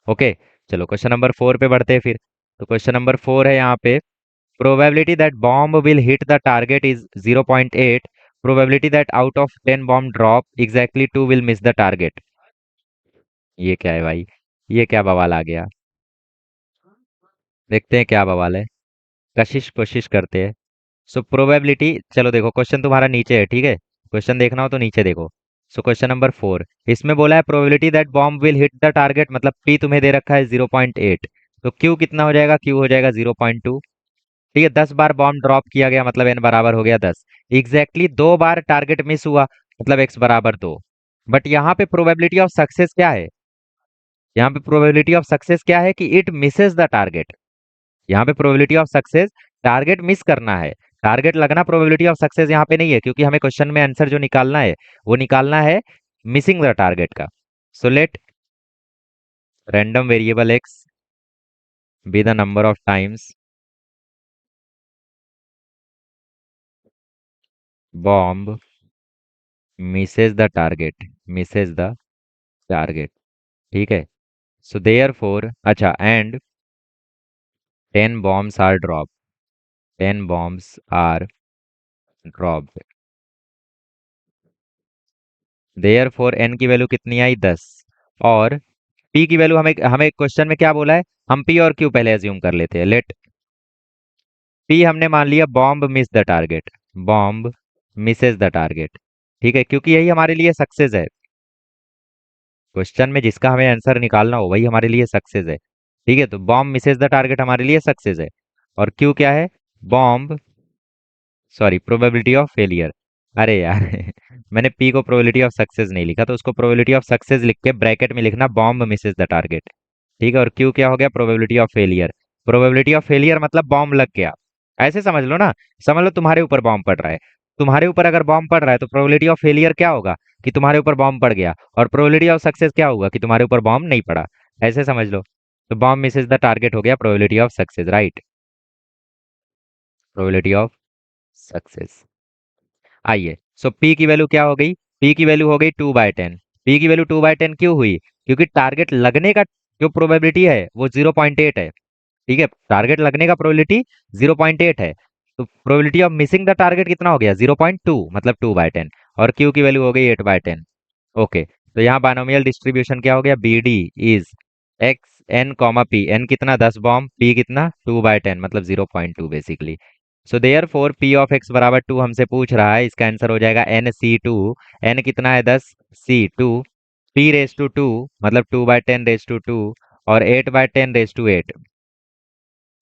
ओके, चलो क्वेश्चन नंबर 4 पे बढ़ते हैं फिर। तो क्वेश्चन नंबर 4 है यहाँ पे, probability that bomb will hit the target is 0.8, probability that out of 10 bomb drop exactly 2 will miss the target. ये क्या है भाई? ये क्या बवाल आ गया? देखते हैं क्या बवाल है, कशिश कोशिश करते हैं। सो प्रोबेबिलिटी, चलो देखो क्वेश्चन तुम्हारा नीचे है, ठीक है। क्वेश्चन देखना हो तो नीचे देखो। सो क्वेश्चन नंबर 4, इसमें बोला है probability that bomb will hit the target, मतलब पी तुम्हें दे रखा है 0.8, तो क्यू कितना हो जाएगा? क्यू हो जाएगा 0.2। ठीक है, 10 बार बॉम्ब ड्रॉप किया गया मतलब एन बराबर हो गया 10। एग्जैक्टली 2 बार टारगेट मिस हुआ मतलब एक्स बराबर 2। बट यहाँ पे प्रोबेबिलिटी ऑफ सक्सेस क्या है? यहाँ पे प्रोबेबिलिटी ऑफ सक्सेस क्या है कि इट मिसेस द टारगेट। यहाँ पे probability of success target miss करना है, टारगेट लगना प्रोबेबिलिटी ऑफ सक्सेस यहाँ पे नहीं है, क्योंकि हमें क्वेश्चन में आंसर जो निकालना है वो निकालना है मिसिंग द टारगेट का। So let random variable x be the number of times bomb misses the target, misses the target. ठीक है, सो देयर फोर, अच्छा, and 10 bombs are dropped, 10 bombs are dropped, therefore n की value कितनी आई? 10। और P की value हमें हमें क्वेश्चन में क्या बोला है? हम पी और क्यू पहले एज्यूम कर लेते हैं। लेट पी हमने मान लिया bomb miss the target, bomb misses the target. ठीक है, क्योंकि यही हमारे लिए सक्सेस है। क्वेश्चन में जिसका हमें आंसर निकालना हो वही हमारे लिए सक्सेस है। ठीक है, तो बॉम्ब मिसेस द टारगेट हमारे लिए सक्सेस है। और क्यू क्या है? Bomb, sorry, probability of failure. अरे यार मैंने पी को प्रोबेबिलिटी ऑफ सक्सेस नहीं लिखा, तो उसको प्रोबेबिलिटी ऑफ सक्सेस लिख के ब्रैकेट में लिखना बॉम्ब मिसेस द टारगेट। ठीक है, और क्यू क्या हो गया? Probability of failure. Probability of failure मतलब बॉम्ब लग गया, ऐसे समझ लो ना। समझ लो तुम्हारे ऊपर बॉम्ब पड़ रहा है, तुम्हारे ऊपर अगर बॉम्ब पड़ रहा है तो प्रोबेबिलिटी ऑफ फेलियर क्या होगा? कि तुम्हारे ऊपर बॉम्ब पड़ गया। और प्रोबेबिलिटी ऑफ सक्सेस क्या होगा? कि तुम्हारे ऊपर बॉम्ब नहीं पड़ा। ऐसे समझ लो। तो बॉम्ब मिसेस द टारगेट हो गया probability of success, right. Probability of success. आइए, सो पी की वैल्यू क्या हो गई? पी की वैल्यू हो गई 2/10। पी की वैल्यू 2/10 क्यों हुई? क्योंकि टारगेट लगने का जो प्रोबेबिलिटी है वो 0.8 है। ठीक है, टारगेट लगने का प्रोबेबिलिटी 0.8 है। तो probability of missing the target कितना हो गया? 0.2 मतलब 2/10। और क्यू की वैल्यू हो गई 8/10। ओके, तो यहाँ बाइनोमियल डिस्ट्रीब्यूशन क्या हो गया? B d is x n comma p. N कितना? 10 बॉम्ब, पी कितना? 2/10 मतलब 0.2 basically. So therefore P of x बराबर 2 हमसे पूछ रहा है, इसका आंसर हो जाएगा एन सी टू। एन कितना है? 10, सी 2, पी रेस टू 2 मतलब 2/10 रेस टू 2, और 8/10 रेस टू 8।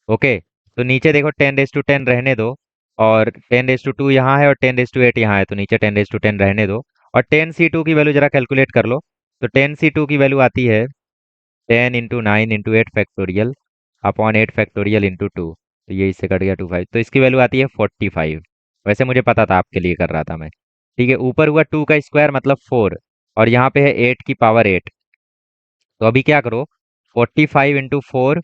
ओके, तो नीचे देखो 10 रेस टू 10 रहने दो, और 10 रेस टू 2 यहाँ है और 10 रेस टू 8 यहाँ है, तो नीचे 10 रेस टू 10 रहने दो। और 10 C2 की वैल्यू जरा कैलकुलेट कर लो। तो 10 C2 की वैल्यू आती है 10 × 9 × 8 फैक्टोरियल अपॉन 8 फैक्टोरियल × 2। तो ये इससे कट गया 25, तो इसकी वैल्यू आती है 45। वैसे मुझे पता था, आपके लिए कर रहा था मैं। ठीक है, ऊपर हुआ 2 का स्क्वायर मतलब 4, और यहाँ पे है 8 की पावर 8। तो अभी क्या करो, 45 × 4,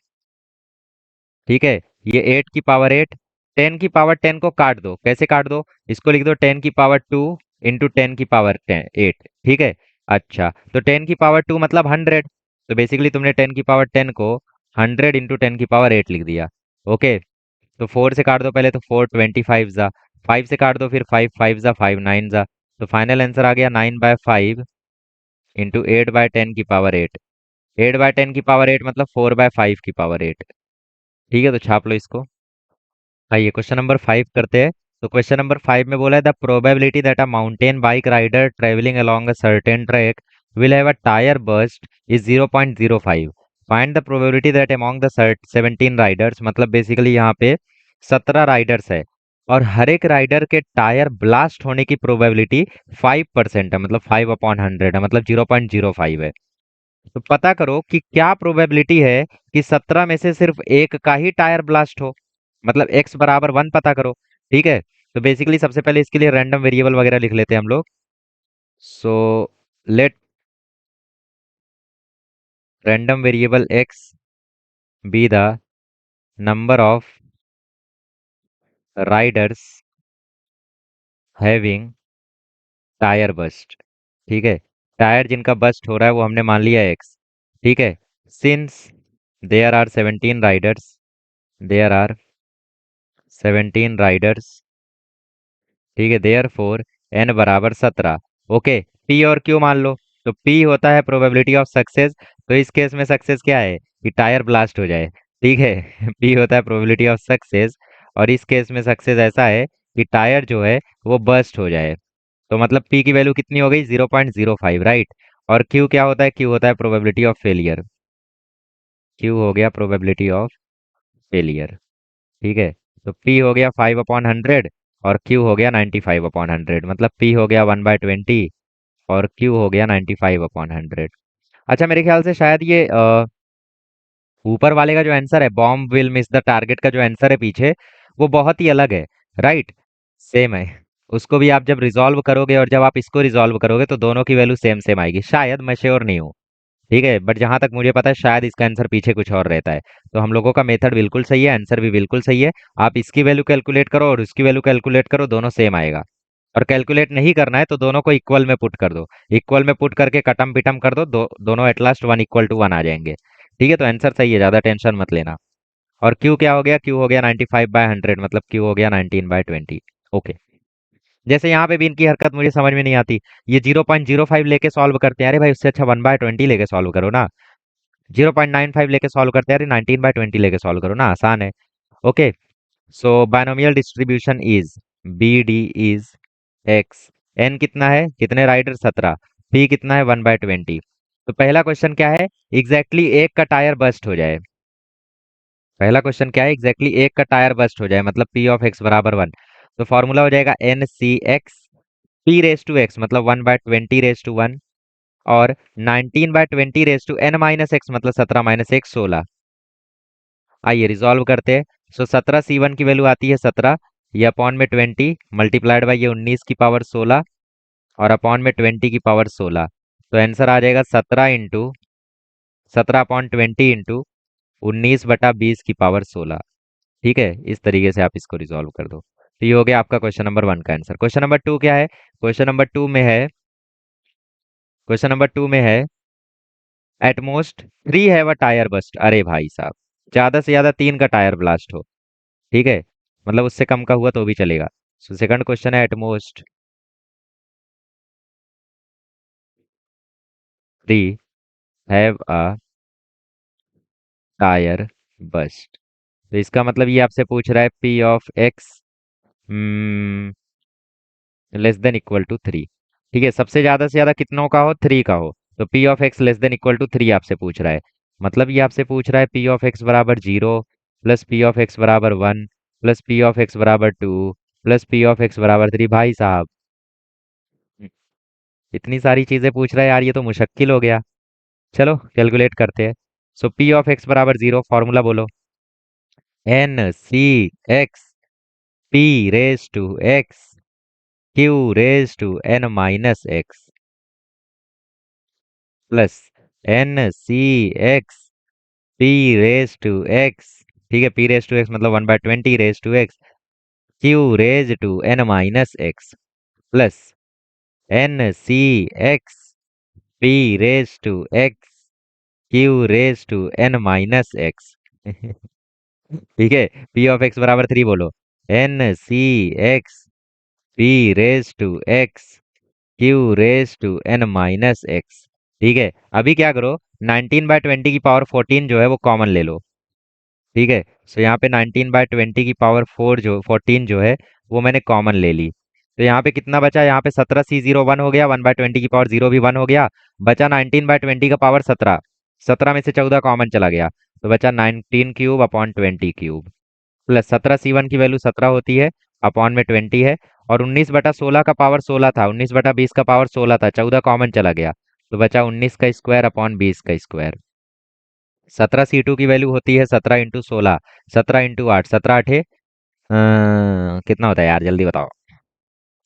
ठीक है, ये 8 की पावर 8, 10 की पावर 10 को काट दो। कैसे काट दो, इसको लिख दो 10 की पावर 2 इंटू 10 की पावर 10 8। ठीक है, अच्छा, तो 10 की पावर 2 मतलब 100। तो बेसिकली तुमने 10 की पावर 10 को 100 × 10 की पावर 8 लिख दिया। ओके, तो 4 से काट दो पहले, तो 4 25 जा, 5 से काट दो, फिर 5 5 जा, 5 9 जा। तो फाइनल आंसर आ गया 9/5 इंटू 8/10 की पावर 8। 8/10 की पावर 8 मतलब 4/5 की पावर 8। ठीक है, तो छाप लो इसको। आइए क्वेश्चन नंबर 5 करते हैं। तो क्वेश्चन नंबर 5 में बोला है the probability that a mountain bike rider travelling along a certain track will have a tyre burst is 0.05। Find the probability that among the 17 riders, मतलब बेसिकली यहाँ पे 17 राइडर्स है, और हर एक राइडर के टायर ब्लास्ट होने की प्रोबेबिलिटी 5% है, मतलब 5/100 है, मतलब 0.05 है। तो पता करो कि क्या प्रोबेबिलिटी है कि 17 में से सिर्फ एक का ही टायर ब्लास्ट हो, मतलब x बराबर 1 पता करो। ठीक है, तो बेसिकली सबसे पहले इसके लिए रैंडम वेरिएबल वगैरह लिख लेते हैं हम लोग। So let random variable x be the number of riders having tyre burst. ठीक है, टायर जिनका बस्ट हो रहा है वो हमने मान लिया x। ठीक है, since there are 17 riders, there are 17 riders, ठीक है, देयर फोर एन बराबर 17। ओके, पी और क्यू मान लो। तो पी होता है प्रोबेबिलिटी ऑफ सक्सेस, तो इस केस में सक्सेस क्या है कि टायर ब्लास्ट हो जाए। ठीक है, पी होता है प्रोबेबिलिटी ऑफ सक्सेस, और इस केस में सक्सेस ऐसा है कि टायर जो है वो बर्स्ट हो जाए। तो मतलब पी की वैल्यू कितनी हो गई, 0.05, राइट। और क्यू क्या होता है, क्यू होता है प्रोबेबिलिटी ऑफ फेलियर। क्यू हो गया प्रोबेबिलिटी ऑफ फेलियर। ठीक है, तो P हो गया 5/100 और Q हो गया 95/100, मतलब P हो गया 1/20 और Q हो गया 95/100। अच्छा, मेरे ख्याल से शायद ये ऊपर वाले का जो आंसर है, bomb will miss the target का जो आंसर है पीछे, वो बहुत ही अलग है, राइट, सेम है। उसको भी आप जब रिजॉल्व करोगे और जब आप इसको रिजॉल्व करोगे तो दोनों की वैल्यू सेम सेम आएगी, शायद, मैं श्योर नहीं हूँ। ठीक है, बट जहां तक मुझे पता है शायद इसका आंसर पीछे कुछ और रहता है। तो हम लोगों का मेथड बिल्कुल सही है, आंसर भी बिल्कुल सही है। आप इसकी वैल्यू कैलकुलेट करो और उसकी वैल्यू कैलकुलेट करो, दोनों सेम आएगा। और कैलकुलेट नहीं करना है तो दोनों को इक्वल में पुट कर दो। इक्वल में पुट करके कटम पिटम कर दो, दोनों एट लास्ट 1 = 1 आ जाएंगे। ठीक है, तो आंसर सही है, ज्यादा टेंशन मत लेना। और क्यू क्या हो गया, क्यू हो गया 95/100, मतलब क्यू हो गया 19/20। ओके, जैसे यहाँ पे भी इनकी हरकत मुझे समझ में नहीं आती। ये 0.05 लेके सॉल्व करते हैं, अरे भाई उससे अच्छा 1/20 लेके सॉल्व करो ना। 0.95 लेके सॉल्व करते हैं, अरे 19/20 लेके सॉल्व करो ना, आसान है। Okay, so binomial distribution is b d is x. N कितना है, कितने राइडर, 17। पी कितना है, 1/20। तो पहला क्वेश्चन क्या है, एग्जैक्टली एक का टायर बस्ट हो जाए। पहला क्वेश्चन क्या है, एग्जैक्टली एक का टायर बस्ट हो जाए, मतलब पी ऑफ एक्स बराबर 1। तो फॉर्मूला हो जाएगा NC(x) P(x) मतलब 1/20(1) और 19/20(n-x) मतलब 17 - 1 16। आइए रिजॉल्व करते हैं। सो 17C1 की वैल्यू आती है 17, ये अपॉन में 20 मल्टीप्लाइड बाई ये 19 की पावर 16 और अपॉन में 20 की पावर 16। तो आंसर आ जाएगा 17 × 20 इंटू 19/20 की पावर 16। ठीक है, इस तरीके से आप इसको रिजॉल्व कर दो। तो ये हो गया आपका क्वेश्चन नंबर 1 का आंसर। क्वेश्चन नंबर 2 क्या है, क्वेश्चन नंबर 2 में है, क्वेश्चन नंबर 2 में है at most 3 have a tyre burst. अरे भाई साहब, ज्यादा से ज्यादा 3 का टायर ब्लास्ट हो। ठीक है, मतलब उससे कम का हुआ तो भी चलेगा। सो सेकंड क्वेश्चन है at most 3 have a tyre burst. तो इसका मतलब ये आपसे पूछ रहा है p of x less than equal to 3। ठीक है, सबसे ज्यादा से ज्यादा कितनों का हो, 3 का हो। तो p of x less than equal to 3 आपसे पूछ रहा है, मतलब ये आपसे पूछ रहा है पी ऑफ एक्स बराबर 0 प्लस पी ऑफ एक्स बराबर 1 प्लस पी ऑफ एक्स बराबर 2 प्लस पी ऑफ एक्स बराबर 3। भाई साहब, इतनी सारी चीजें पूछ रहा है यार, ये तो मुश्किल हो गया। चलो कैलकुलेट करते हैं। सो पी ऑफ एक्स बराबर 0, फॉर्मूला बोलो। N C x p raise to x q raise to N minus x plus n C x p raise to x, ठीक है, पी रेज टू एक्स मतलब 1/20 raise to x q raise to N minus x plus n C x p raise to x q raise to N minus x. ठीक है, p of x बराबर 3 बोलो। N C x p raise to x q raise to N minus x. ठीक है, अभी क्या करो, 19/20 की पावर 14 जो है वो कॉमन ले लो। ठीक है, सो यहाँ पे 19/20 की पावर 14 जो है वो मैंने कॉमन ले ली। तो यहाँ पे कितना बचा, यहाँ पे 17C0 1 हो गया, 1/20 की पावर 0 भी 1 हो गया, बचा 19/20 का पावर 17। 17 में से 14 कॉमन चला गया, तो बचा 19 cube upon 20 cube plus 17C1 की वैल्यू 17 होती है, अपॉन में 20 है, और 19/16 का पावर 16 था, 19/20 का पावर 16 था, 14 कॉमन चला गया, तो बचा 19 का स्क्वायर अपॉन 20 का स्क्वायर। 17C2 की वैल्यू होती है 17 × 16, 17 × 8, 17 8 कितना होता है यार, जल्दी बताओ।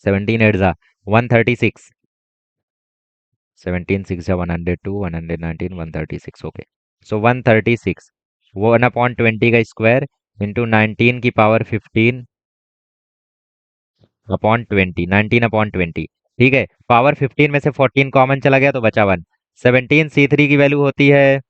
17 8 136, 17 6 102 119 136। ओके, सो 136 1/20 का स्क्वायर इंटू 19 की पावर 15 अपॉन 20, 19/20। ठीक है, पावर 15 में से 14 कॉमन चला गया तो बचा 1। 17C3 की वैल्यू होती है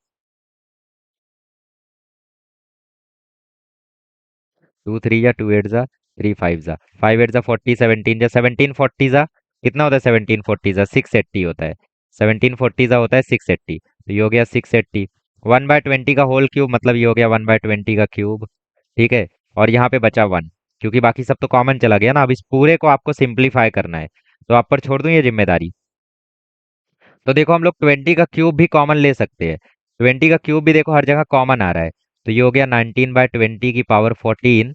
2 3 या 2 8 जा 3 5 जा 5 8 जा 40, 17 जा 17 40 जा कितना होता है, 17 40 जा 680 होता है, 17 40 जा होता है 680, तो ये हो गया 680। 1/20 का होल क्यूब मतलब ये हो गया 1/20 का क्यूब। ठीक है, और यहाँ पे बचा 1, क्योंकि बाकी सब तो कॉमन चला गया ना। अब इस पूरे को आपको सिंप्लीफाई करना है, तो आप पर छोड़ दूं ये जिम्मेदारी। तो देखो हम लोग 20 का क्यूब भी कॉमन ले सकते हैं, 20 का क्यूब भी देखो हर जगह कॉमन आ रहा है, तो ये हो गया 19/20 की पावर 14।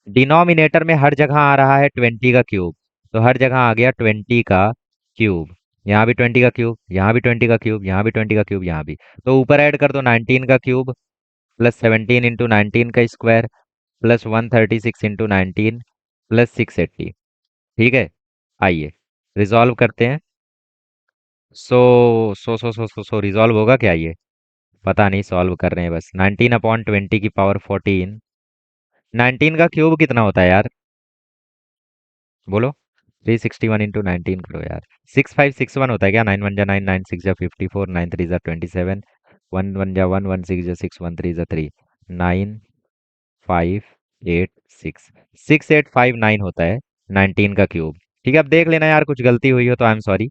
डिनोमिनेटर में हर जगह आ रहा है 20 का क्यूब, तो हर जगह आ गया 20 का क्यूब। यहाँ भी 20 का क्यूब, यहाँ भी 20 का क्यूब, यहाँ भी 20 का क्यूब, यहाँ भी। तो ऊपर ऐड कर दो 19 का क्यूब प्लस 17 × 19 का स्क्वायर प्लस 136 × 19 प्लस 680। ठीक है, आइए रिजॉल्व करते हैं। सो रिजॉल्व होगा क्या ये, पता नहीं, सॉल्व कर रहे हैं बस। 19/20 की पावर 14, 19 का क्यूब कितना होता है यार, बोलो। 361 × 19 करो यार, 6561 होता है क्या, 9 1 जा 9, 9 6 जा 54, 9 3 जा 27, 1 1 जा 1, 1 6 जा 6, 1 3 जा 3, 9 5 8 6, 6859 होता है 19 का क्यूब। ठीक है, अब देख लेना यार, कुछ गलती हुई हो तो आई एम सॉरी।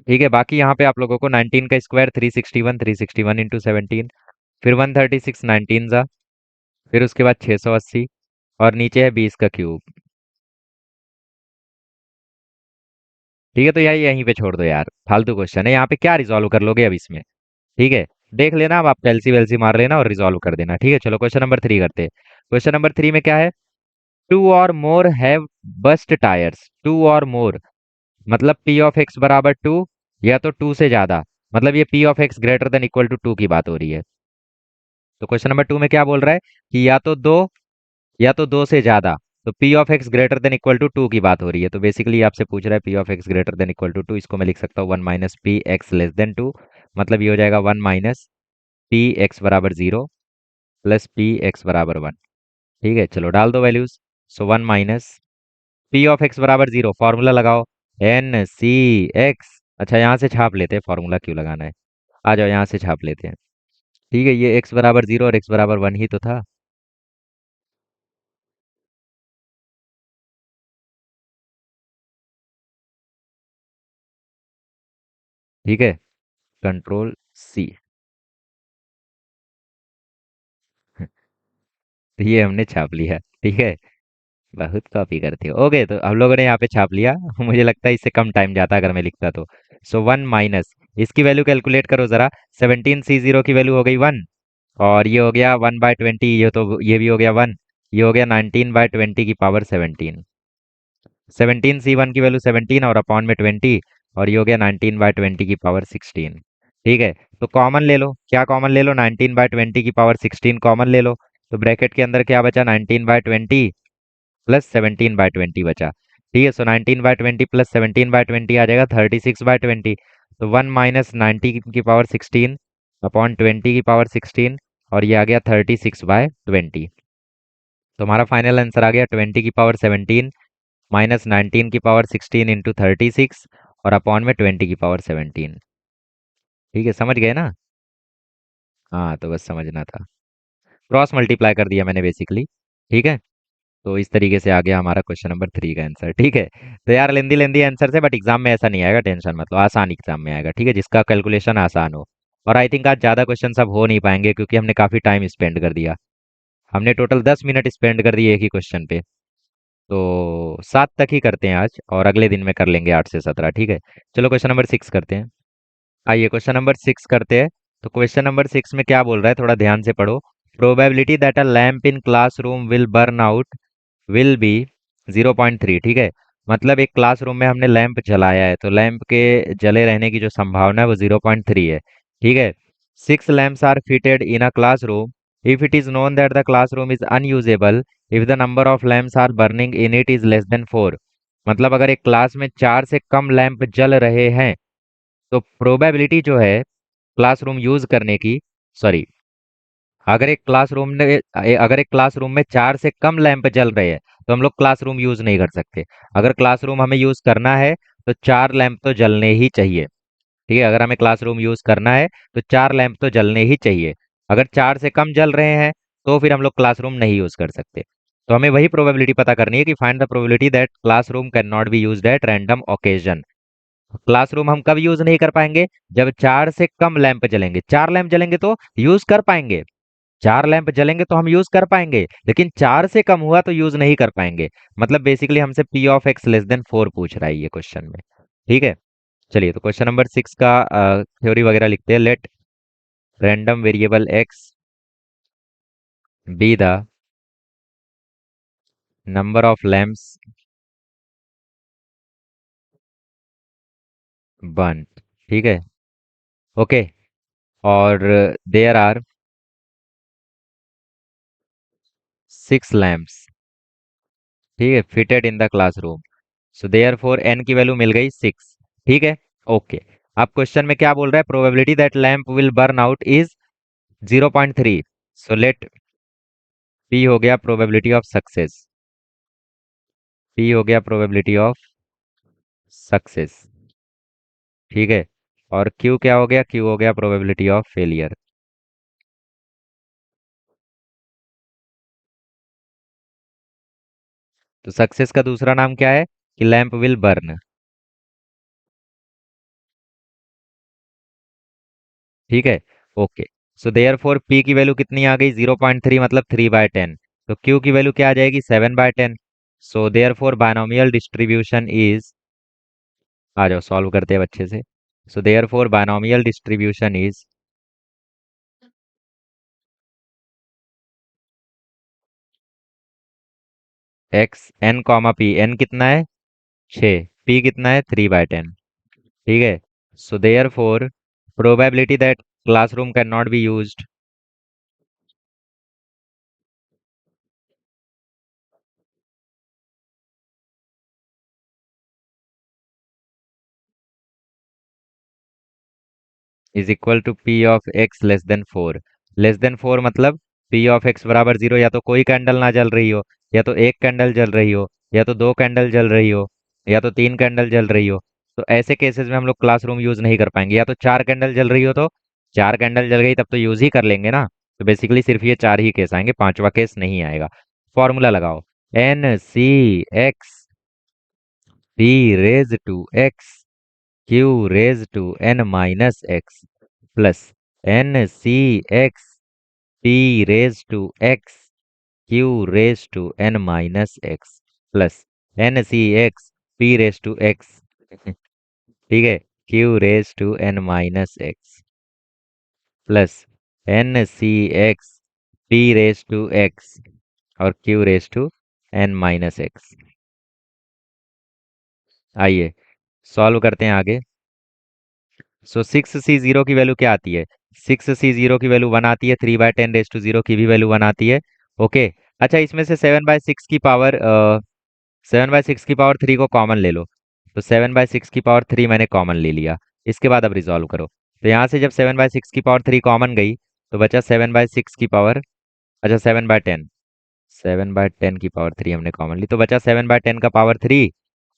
ठीक है, बाकी यहाँ पे आप लोगों को 19 का स्क्वायर 361, 361 × 17, फिर 136 19 जा, फिर उसके बाद 680, और नीचे है 20 का क्यूब। ठीक है, तो यही यहीं पे छोड़ दो यार, फालतू क्वेश्चन है, यहाँ पे क्या रिजॉल्व कर लोगे अब इसमें। ठीक है, देख लेना, अब आप एलसी वेलसी मार लेना और रिजॉल्व कर देना। ठीक है, चलो क्वेश्चन नंबर 3 करते हैं। क्वेश्चन नंबर 3 में क्या है, two or more have burst tyres. Two or more मतलब पी ऑफ एक्स बराबर 2 या तो 2 से ज्यादा, मतलब ये p of x greater than equal to 2 की बात हो रही है। तो क्वेश्चन नंबर 2 में क्या बोल रहा है कि या तो दो से ज्यादा, तो p of x greater than equal to 2 की बात हो रही है। तो बेसिकली आपसे पूछ रहा है p of x greater than equal to 2, इसको मैं लिख सकता हूँ 1 minus p x less than 2, मतलब ये हो जाएगा 1 माइनस पी एक्स बराबर 0 प्लस पी एक्स बराबर 1। ठीक है, चलो डाल दो values. So 1 minus p of x बराबर 0, फॉर्मूला लगाओ, एन सी एक्स। अच्छा, यहाँ से छाप लेते हैं, फॉर्मूला क्यों लगाना है, आ जाओ यहाँ से छाप लेते हैं। ठीक है, ये एक्स बराबर 0 और एक्स बराबर 1 ही तो था। ठीक है, कंट्रोल सी। तो ये हमने छाप लिया। ठीक है, बहुत कॉपी करते हो। ओके, तो हम लोगों ने यहाँ पे छाप लिया। मुझे लगता है इससे कम टाइम जाता अगर मैं लिखता तो। सो 1 माइनस, इसकी वैल्यू कैलकुलेट करो जरा। 17C0 की वैल्यू हो गई 1, और ये हो गया 1/20, ये भी हो गया 1। ये हो गया 19/20 की पावर 17। 17 C1 की वैल्यू 17 और अपॉन में 20, और ये हो गया 19/20 की पावर 16। ठीक है, तो कॉमन ले लो, क्या कॉमन ले लो, 19/20 की पावर 16 कॉमन ले लो। तो ब्रैकेट के अंदर क्या बचा, 19/20 प्लस 17/20 बचा। ठीक है, सो 19/20 प्लस 17/20 आ जाएगा 36/20। तो 1 - 90 की पावर 16 अपॉन 20 की पावर 16, और ये आ गया 36/20। तो हमारा फाइनल आंसर आ गया 20 की पावर 17 माइनस 19 की पावर 16 इंटू 36 और अपॉन में 20 की पावर 17। ठीक है, समझ गए ना? हाँ, तो बस समझना था। क्रॉस मल्टीप्लाई कर दिया मैंने बेसिकली। ठीक है, तो इस तरीके से आ गया हमारा क्वेश्चन नंबर 3 का आंसर। ठीक है, तो यार लेंदी लेंदी आंसर से, बट एग्जाम में ऐसा नहीं आएगा, टेंशन मत लो, आसान एग्जाम में आएगा। ठीक है, जिसका कैलकुलेशन आसान हो। और आई थिंक आज ज़्यादा क्वेश्चन सब हो नहीं पाएंगे क्योंकि हमने काफ़ी टाइम स्पेंड कर दिया। हमने टोटल 10 मिनट स्पेंड कर दिए एक ही क्वेश्चन पे। तो 7 तक ही करते हैं आज, और अगले दिन में कर लेंगे 8 से 17। ठीक है, चलो क्वेश्चन नंबर 6 करते हैं। आइए क्वेश्चन नंबर 6 करते हैं। तो क्वेश्चन नंबर 6 में क्या बोल रहा है, थोड़ा ध्यान से पढ़ो। Probability that a lamp in classroom will burn out will be 0.3। ठीक है, मतलब एक क्लासरूम में हमने लैंप जलाया है, तो लैंप के जले रहने की जो संभावना है वो 0.3 है। ठीक है, 6 lamps are fitted in a classroom if it is known that the classroom is unusable if the number of lamps are burning in it is less than 4। मतलब अगर एक क्लास में 4 से कम लैंप जल रहे हैं, तो प्रोबेबिलिटी जो है क्लासरूम यूज करने की, सॉरी, अगर एक क्लासरूम में 4 से कम लैंप जल रहे हैं, तो हम लोग क्लासरूम यूज नहीं कर सकते। अगर क्लासरूम हमें यूज करना है तो 4 लैंप तो जलने ही चाहिए। ठीक है, अगर हमें क्लासरूम यूज करना है तो 4 लैंप तो जलने ही चाहिए। अगर 4 से कम जल रहे हैं तो फिर हम लोग क्लासरूम नहीं यूज कर सकते। तो हमें वही प्रोबेबिलिटी पता करनी है कि find the probability that classroom can not be used at random occasion. Classroom हम कब यूज नहीं कर पाएंगे, जब 4 से कम लैंप जलेंगे। 4 लैंप जलेंगे तो यूज कर पाएंगे, 4 लैंप जलेंगे तो हम यूज कर पाएंगे, लेकिन 4 से कम हुआ तो यूज नहीं कर पाएंगे। मतलब बेसिकली हमसे P(x)<4 पूछ रहा है ये क्वेश्चन में। ठीक है, चलिए तो क्वेश्चन नंबर 6 का थ्योरी वगैरह लिखते हैं। Let random variable x be the number of lamps burn. ठीक है, ओके, और देयर आर 6 लैम्प्स, ठीक है, fitted in the classroom. So therefore n की वैल्यू मिल गई 6। ठीक है, ओके। अब क्वेश्चन में क्या बोल रहा है, probability that lamp will burn out is 0.3। So let P हो गया प्रोबेबिलिटी ऑफ सक्सेस, पी हो गया प्रोबेबिलिटी ऑफ सक्सेस। ठीक है, और क्यू क्या हो गया, क्यू हो गया प्रोबेबिलिटी ऑफ फेलियर। तो सक्सेस का दूसरा नाम क्या है, कि लैंप विल बर्न। ठीक है, okay. So therefore p की वैल्यू कितनी आ गई, 0.3, मतलब 3/10। तो क्यू की वैल्यू क्या आ जाएगी, 7/10। So therefore binomial distribution is, आ जाओ सॉल्व करते हैं अच्छे से। So therefore binomial distribution is x n comma p. N कितना है, 6, पी कितना है, 3/10। ठीक है, so therefore probability that classroom can not be used is equal to p of x less than 4। Less than 4 मतलब p of x बराबर 0, या तो कोई कैंडल ना जल रही हो, या तो एक कैंडल जल रही हो, या तो दो कैंडल जल रही हो, या तो तीन कैंडल जल रही हो। तो ऐसे केसेस में हम लोग क्लासरूम यूज नहीं कर पाएंगे। या तो 4 कैंडल जल रही हो, तो 4 कैंडल जल गई तब तो यूज ही कर लेंगे ना। तो बेसिकली सिर्फ ये 4 ही केस आएंगे, पांचवा केस नहीं आएगा। फॉर्मूला लगाओ, NC(x) P(raised to x) Q(raised to n-x) plus NC(x) P(raised to x) Q(raised to n-x) plus NC(x) P(raised to x) ठीक है, Q(raised to n-x) plus n C x P raise to x और q raise to N minus x. आइए सॉल्व करते हैं आगे। सो 6c0 की वैल्यू क्या आती है? 6c0 की वैल्यू 1 आती है, 3/10 रेस टू 0 की भी वैल्यू 1 आती है। ओके। अच्छा, इसमें से 7/6 को कॉमन ले लो। तो 7/6 मैंने कॉमन ले लिया। इसके बाद अब रिजॉल्व करो। तो यहाँ से जब 7/6 कॉमन गई तो बचा 7/6। अच्छा, 7/10 हमने कॉमन ली तो बचा 7/10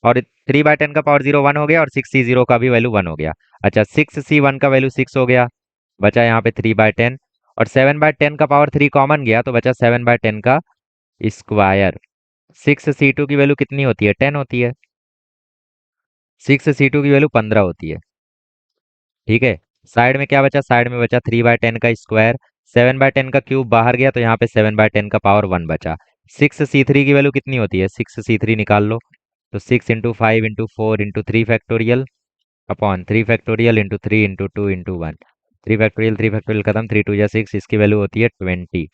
और 3/10 1 हो गया और 6c0 का भी वैल्यू 1 हो गया। अच्छा, 6c1 का वैल्यू 6 हो गया, बचा यहाँ पे 3/10 और 7/10 कॉमन गया तो बचा 7/10 का स्क्वायर। 6c2 की वैल्यू कितनी होती है? 10 होती है। 6c2 की वैल्यू 15 होती है। ठीक है। साइड में क्या बचा? साइड में बचा 3/10 का स्क्वायर। 7/10 का क्यूब बाहर गया तो यहाँ पे 7/10 बचा। 6c3 की वैल्यू कितनी होती है? 6c3 निकाल लो। तो 6 × 5 × 4 × 3 factorial upon 3 factorial into 3 × 2 × 1। 3 factorial खत्म, 3 2 6, इसकी वैल्यू होती है 20।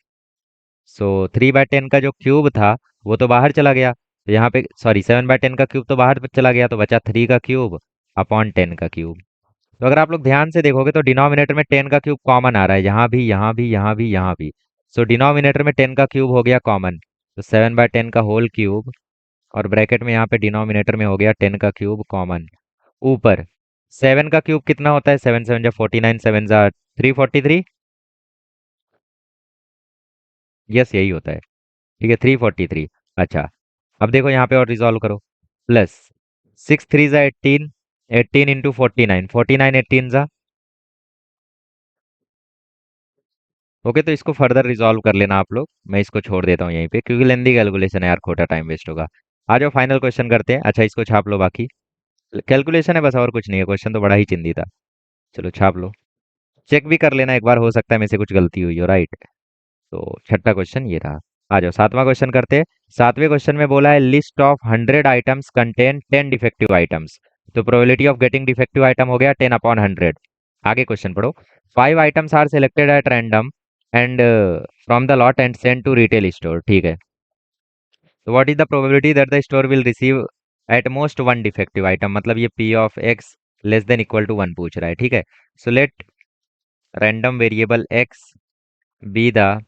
सो 3/10 का जो क्यूब था वो तो बाहर चला गया, तो यहाँ पे सॉरी 7/10 का क्यूब तो बाहर चला गया तो बचा 3 का क्यूब अपॉन 10 का क्यूब। तो अगर आप लोग ध्यान से देखोगे तो डिनोमिनेटर में 10 का क्यूब कॉमन आ रहा है, यहाँ भी यहाँ भी यहाँ भी यहाँ भी। सो डिनोमिनेटर में 10 का क्यूब हो गया कॉमन, तो 7/10 का होल क्यूब और ब्रैकेट में यहाँ पे डिनोमिनेटर में हो गया 10 का क्यूब कॉमन। ऊपर 7 का क्यूब कितना होता है? 7 7 जा 49, 7 जा 343। यस, यही होता है। ठीक है, 343। अच्छा, अब देखो यहाँ पे और रिजॉल्व करो। प्लस 6 3 जा 18, 18 × 49, 49 18 जा। ओके, तो इसको फर्दर रिजॉल्व कर लेना आप लोग, मैं इसको छोड़ देता हूँ यहीं पे क्योंकि लेंदी कैलकुलेशन है यार, खोटा टाइम वेस्ट होगा। आ जाओ फाइनल क्वेश्चन करते हैं। अच्छा, इसको छाप लो, बाकी कैलकुलेशन है बस, और कुछ नहीं है। क्वेश्चन तो बड़ा ही चिंदी था। चलो छाप लो, चेक भी कर लेना एक बार, हो सकता है मेरे से कुछ गलती हुई हो, राइट। तो छठा क्वेश्चन ये रहा। आ जाओ सातवां क्वेश्चन करते हैं। सातवें क्वेश्चन में बोला है list of 100 items contain 10 defective items. तो probability of getting defective item हो गया 10/100। आगे क्वेश्चन पढ़ो। 5 items are selected at random and from the lot and send to retail store. ठीक है। तो what is the probability that the store will receive at most one defective item? मतलब ये p of x less than equal to 1 पूछ रहा है। ठीक है। So let random variable x be the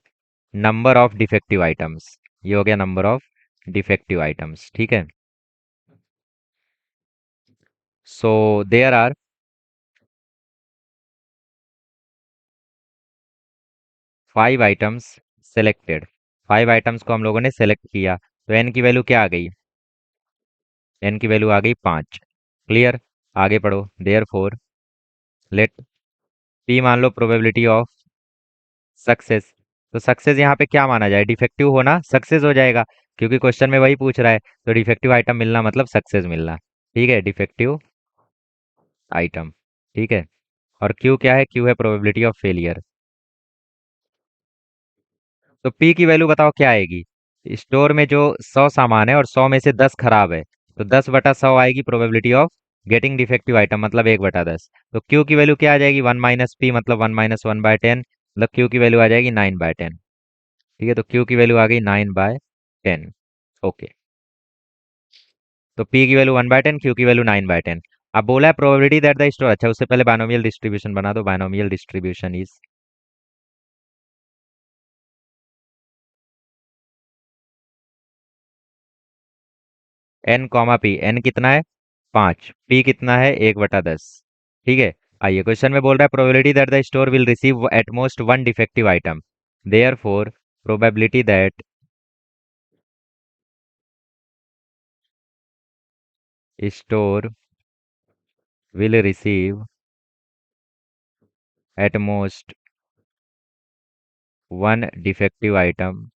number of defective items. ये हो गया नंबर ऑफ डिफेक्टिव आइटम्स। ठीक है। So there are 5 items selected. 5 items को हम लोगों ने सेलेक्ट किया, तो एन की वैल्यू क्या आ गई? एन की वैल्यू आ गई 5। क्लियर। आगे पढ़ो। देयर फोर लेट पी मान लो प्रोबेबिलिटी ऑफ सक्सेस। तो सक्सेस यहाँ पे क्या माना जाए? डिफेक्टिव होना सक्सेस हो जाएगा, क्योंकि क्वेश्चन में वही पूछ रहा है। तो डिफेक्टिव आइटम मिलना मतलब सक्सेस मिलना। ठीक है, डिफेक्टिव आइटम। ठीक है। और क्यू क्या है? क्यू है प्रोबेबिलिटी ऑफ फेलियर। तो पी की वैल्यू बताओ क्या आएगी? स्टोर में जो 100 सामान है और 100 में से 10 खराब है, तो 10/100 आएगी probability of getting defective item, मतलब 1/10। तो क्यू की वैल्यू क्या आ जाएगी? 1 - पी मतलब 1 - 1/10, मतलब क्यू की वैल्यू आ जाएगी 9/10। ठीक है, तो क्यू की वैल्यू आ गई 9/10। ओके। तो पी की वैल्यू 1/10, क्यू की वैल्यू 9/10। अब बोला है प्रोबेबिलिटी दैट द स्टोर। अच्छा, उससे पहले बायनोमियल डिस्ट्रीब्यूशन बना दो। Binomial distribution is n comma p. N कितना है? 5। पी कितना है? 1/10। ठीक है। आइए क्वेश्चन में बोल रहा है probability that the store will receive at most one defective item. Therefore probability that store will receive at most one defective item.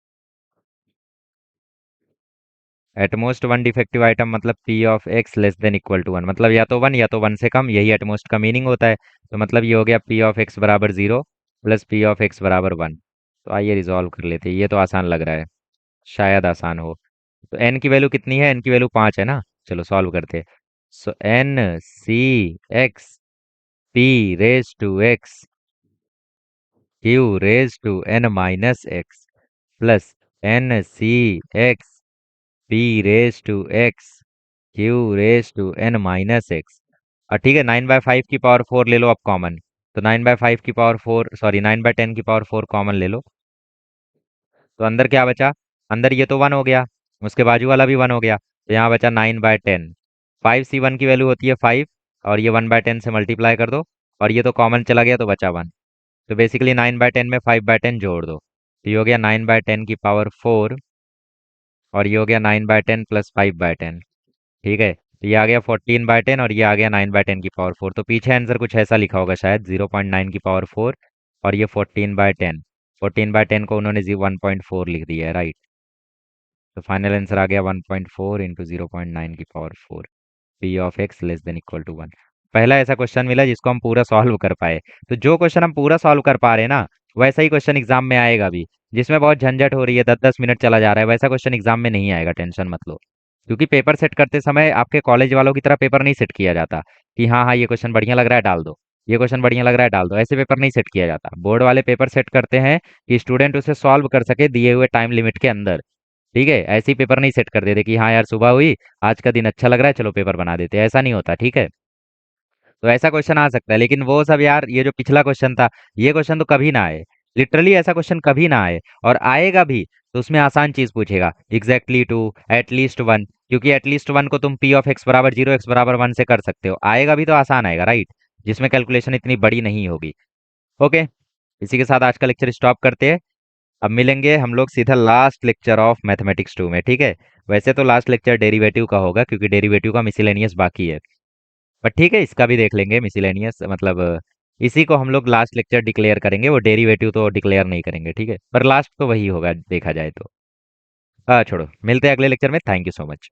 At most one defective item मतलब p of x less than equal to 1, मतलब या तो 1 या तो 1 से कम, यही at most का meaning होता है। तो मतलब ये हो गया पी ऑफ एक्स बराबर 0 प्लस पी ऑफ एक्स बराबर 1। तो आइए रिजॉल्व कर लेते हैं, ये तो आसान लग रहा है, शायद आसान हो। तो एन की वैल्यू कितनी है? एन की वैल्यू 5 है ना। चलो सॉल्व करते हैं। So n C x P raise to x q raise to N minus x plus n C x p raise to x q raise to N minus x. और ठीक है, 9/5 की पावर 4 ले लो अब कॉमन। तो 9/5 की पावर 4, सॉरी 9/10 की power 4 common ले लो। तो अंदर क्या बचा? अंदर ये तो 1 हो गया, उसके बाजू वाला भी 1 हो गया, तो यहाँ बचा 9/10। 5c1 की वैल्यू होती है 5, और ये 1/10 से मल्टीप्लाई कर दो, और ये तो कॉमन चला गया तो बचा 1। तो बेसिकली 9/10 में 5/10 जोड़ दो, तो ये हो गया 9/10 की पावर 4, और ये हो गया 9/10 प्लस 5/10। ठीक है, तो ये आ गया 14/10, और ये आ गया 9/10 की पावर 4। तो पीछे आंसर कुछ ऐसा लिखा होगा शायद, 0.9 की पावर 4, और ये 14/10। 14/10 को उन्होंने 1.4 लिख दिया है, राइट। तो फाइनल आंसर आ गया 1.4 इंटू 0.9 की power 4, p of x less than equal to 1। पहला ऐसा क्वेश्चन मिला जिसको हम पूरा सॉल्व कर पाए। तो जो क्वेश्चन हम पूरा सॉल्व कर पा रहे हैं ना, वैसा ही क्वेश्चन एग्जाम में आएगा भी। जिसमें बहुत झंझट हो रही है, 10-10 मिनट चला जा रहा है, वैसा क्वेश्चन एग्जाम में नहीं आएगा, टेंशन मत लो। क्योंकि पेपर सेट करते समय आपके कॉलेज वालों की तरह पेपर नहीं सेट किया जाता कि हाँ हाँ ये क्वेश्चन बढ़िया लग रहा है डाल दो, ये क्वेश्चन बढ़िया लग रहा है डाल दो। ऐसे पेपर नहीं सेट किया जाता। बोर्ड वाले पेपर सेट करते हैं कि स्टूडेंट उसे सॉल्व कर सके दिए हुए टाइम लिमिट के अंदर। ठीक है, ऐसे ही पेपर नहीं सेट कर देते कि हाँ यार सुबह हुई, आज का दिन अच्छा लग रहा है, चलो पेपर बना देते, ऐसा नहीं होता। ठीक है, तो ऐसा क्वेश्चन आ सकता है, लेकिन वो सब यार, ये जो पिछला क्वेश्चन था, ये क्वेश्चन तो कभी ना आए। लिटरली ऐसा क्वेश्चन कभी ना आए, और आएगा भी तो उसमें आसान चीज पूछेगा, एग्जैक्टली टू, एटलीस्ट वन। क्योंकि एटलीस्ट वन को तुम पी ऑफ एक्स बराबर 0, एक्स बराबर 1 से कर सकते हो। आएगा भी तो आसान आएगा, राइट, जिसमें कैलकुलेशन इतनी बड़ी नहीं होगी। ओके, इसी के साथ आज का लेक्चर स्टॉप करते हैं। अब मिलेंगे हम लोग सीधा लास्ट लेक्चर ऑफ मैथमेटिक्स 2 में, ठीक है। वैसे तो लास्ट लेक्चर डेरिवेटिव का होगा, क्योंकि डेरिवेटिव का मिसिलेनियस बाकी है। पर ठीक है, इसका भी देख लेंगे मिसिलेनियस, मतलब इसी को हम लोग लास्ट लेक्चर डिक्लेयर करेंगे। वो डेरिवेटिव तो डिक्लेयर नहीं करेंगे, ठीक है, पर लास्ट तो वही होगा देखा जाए तो। छोड़ो, मिलते हैं अगले लेक्चर में। Thank you so much.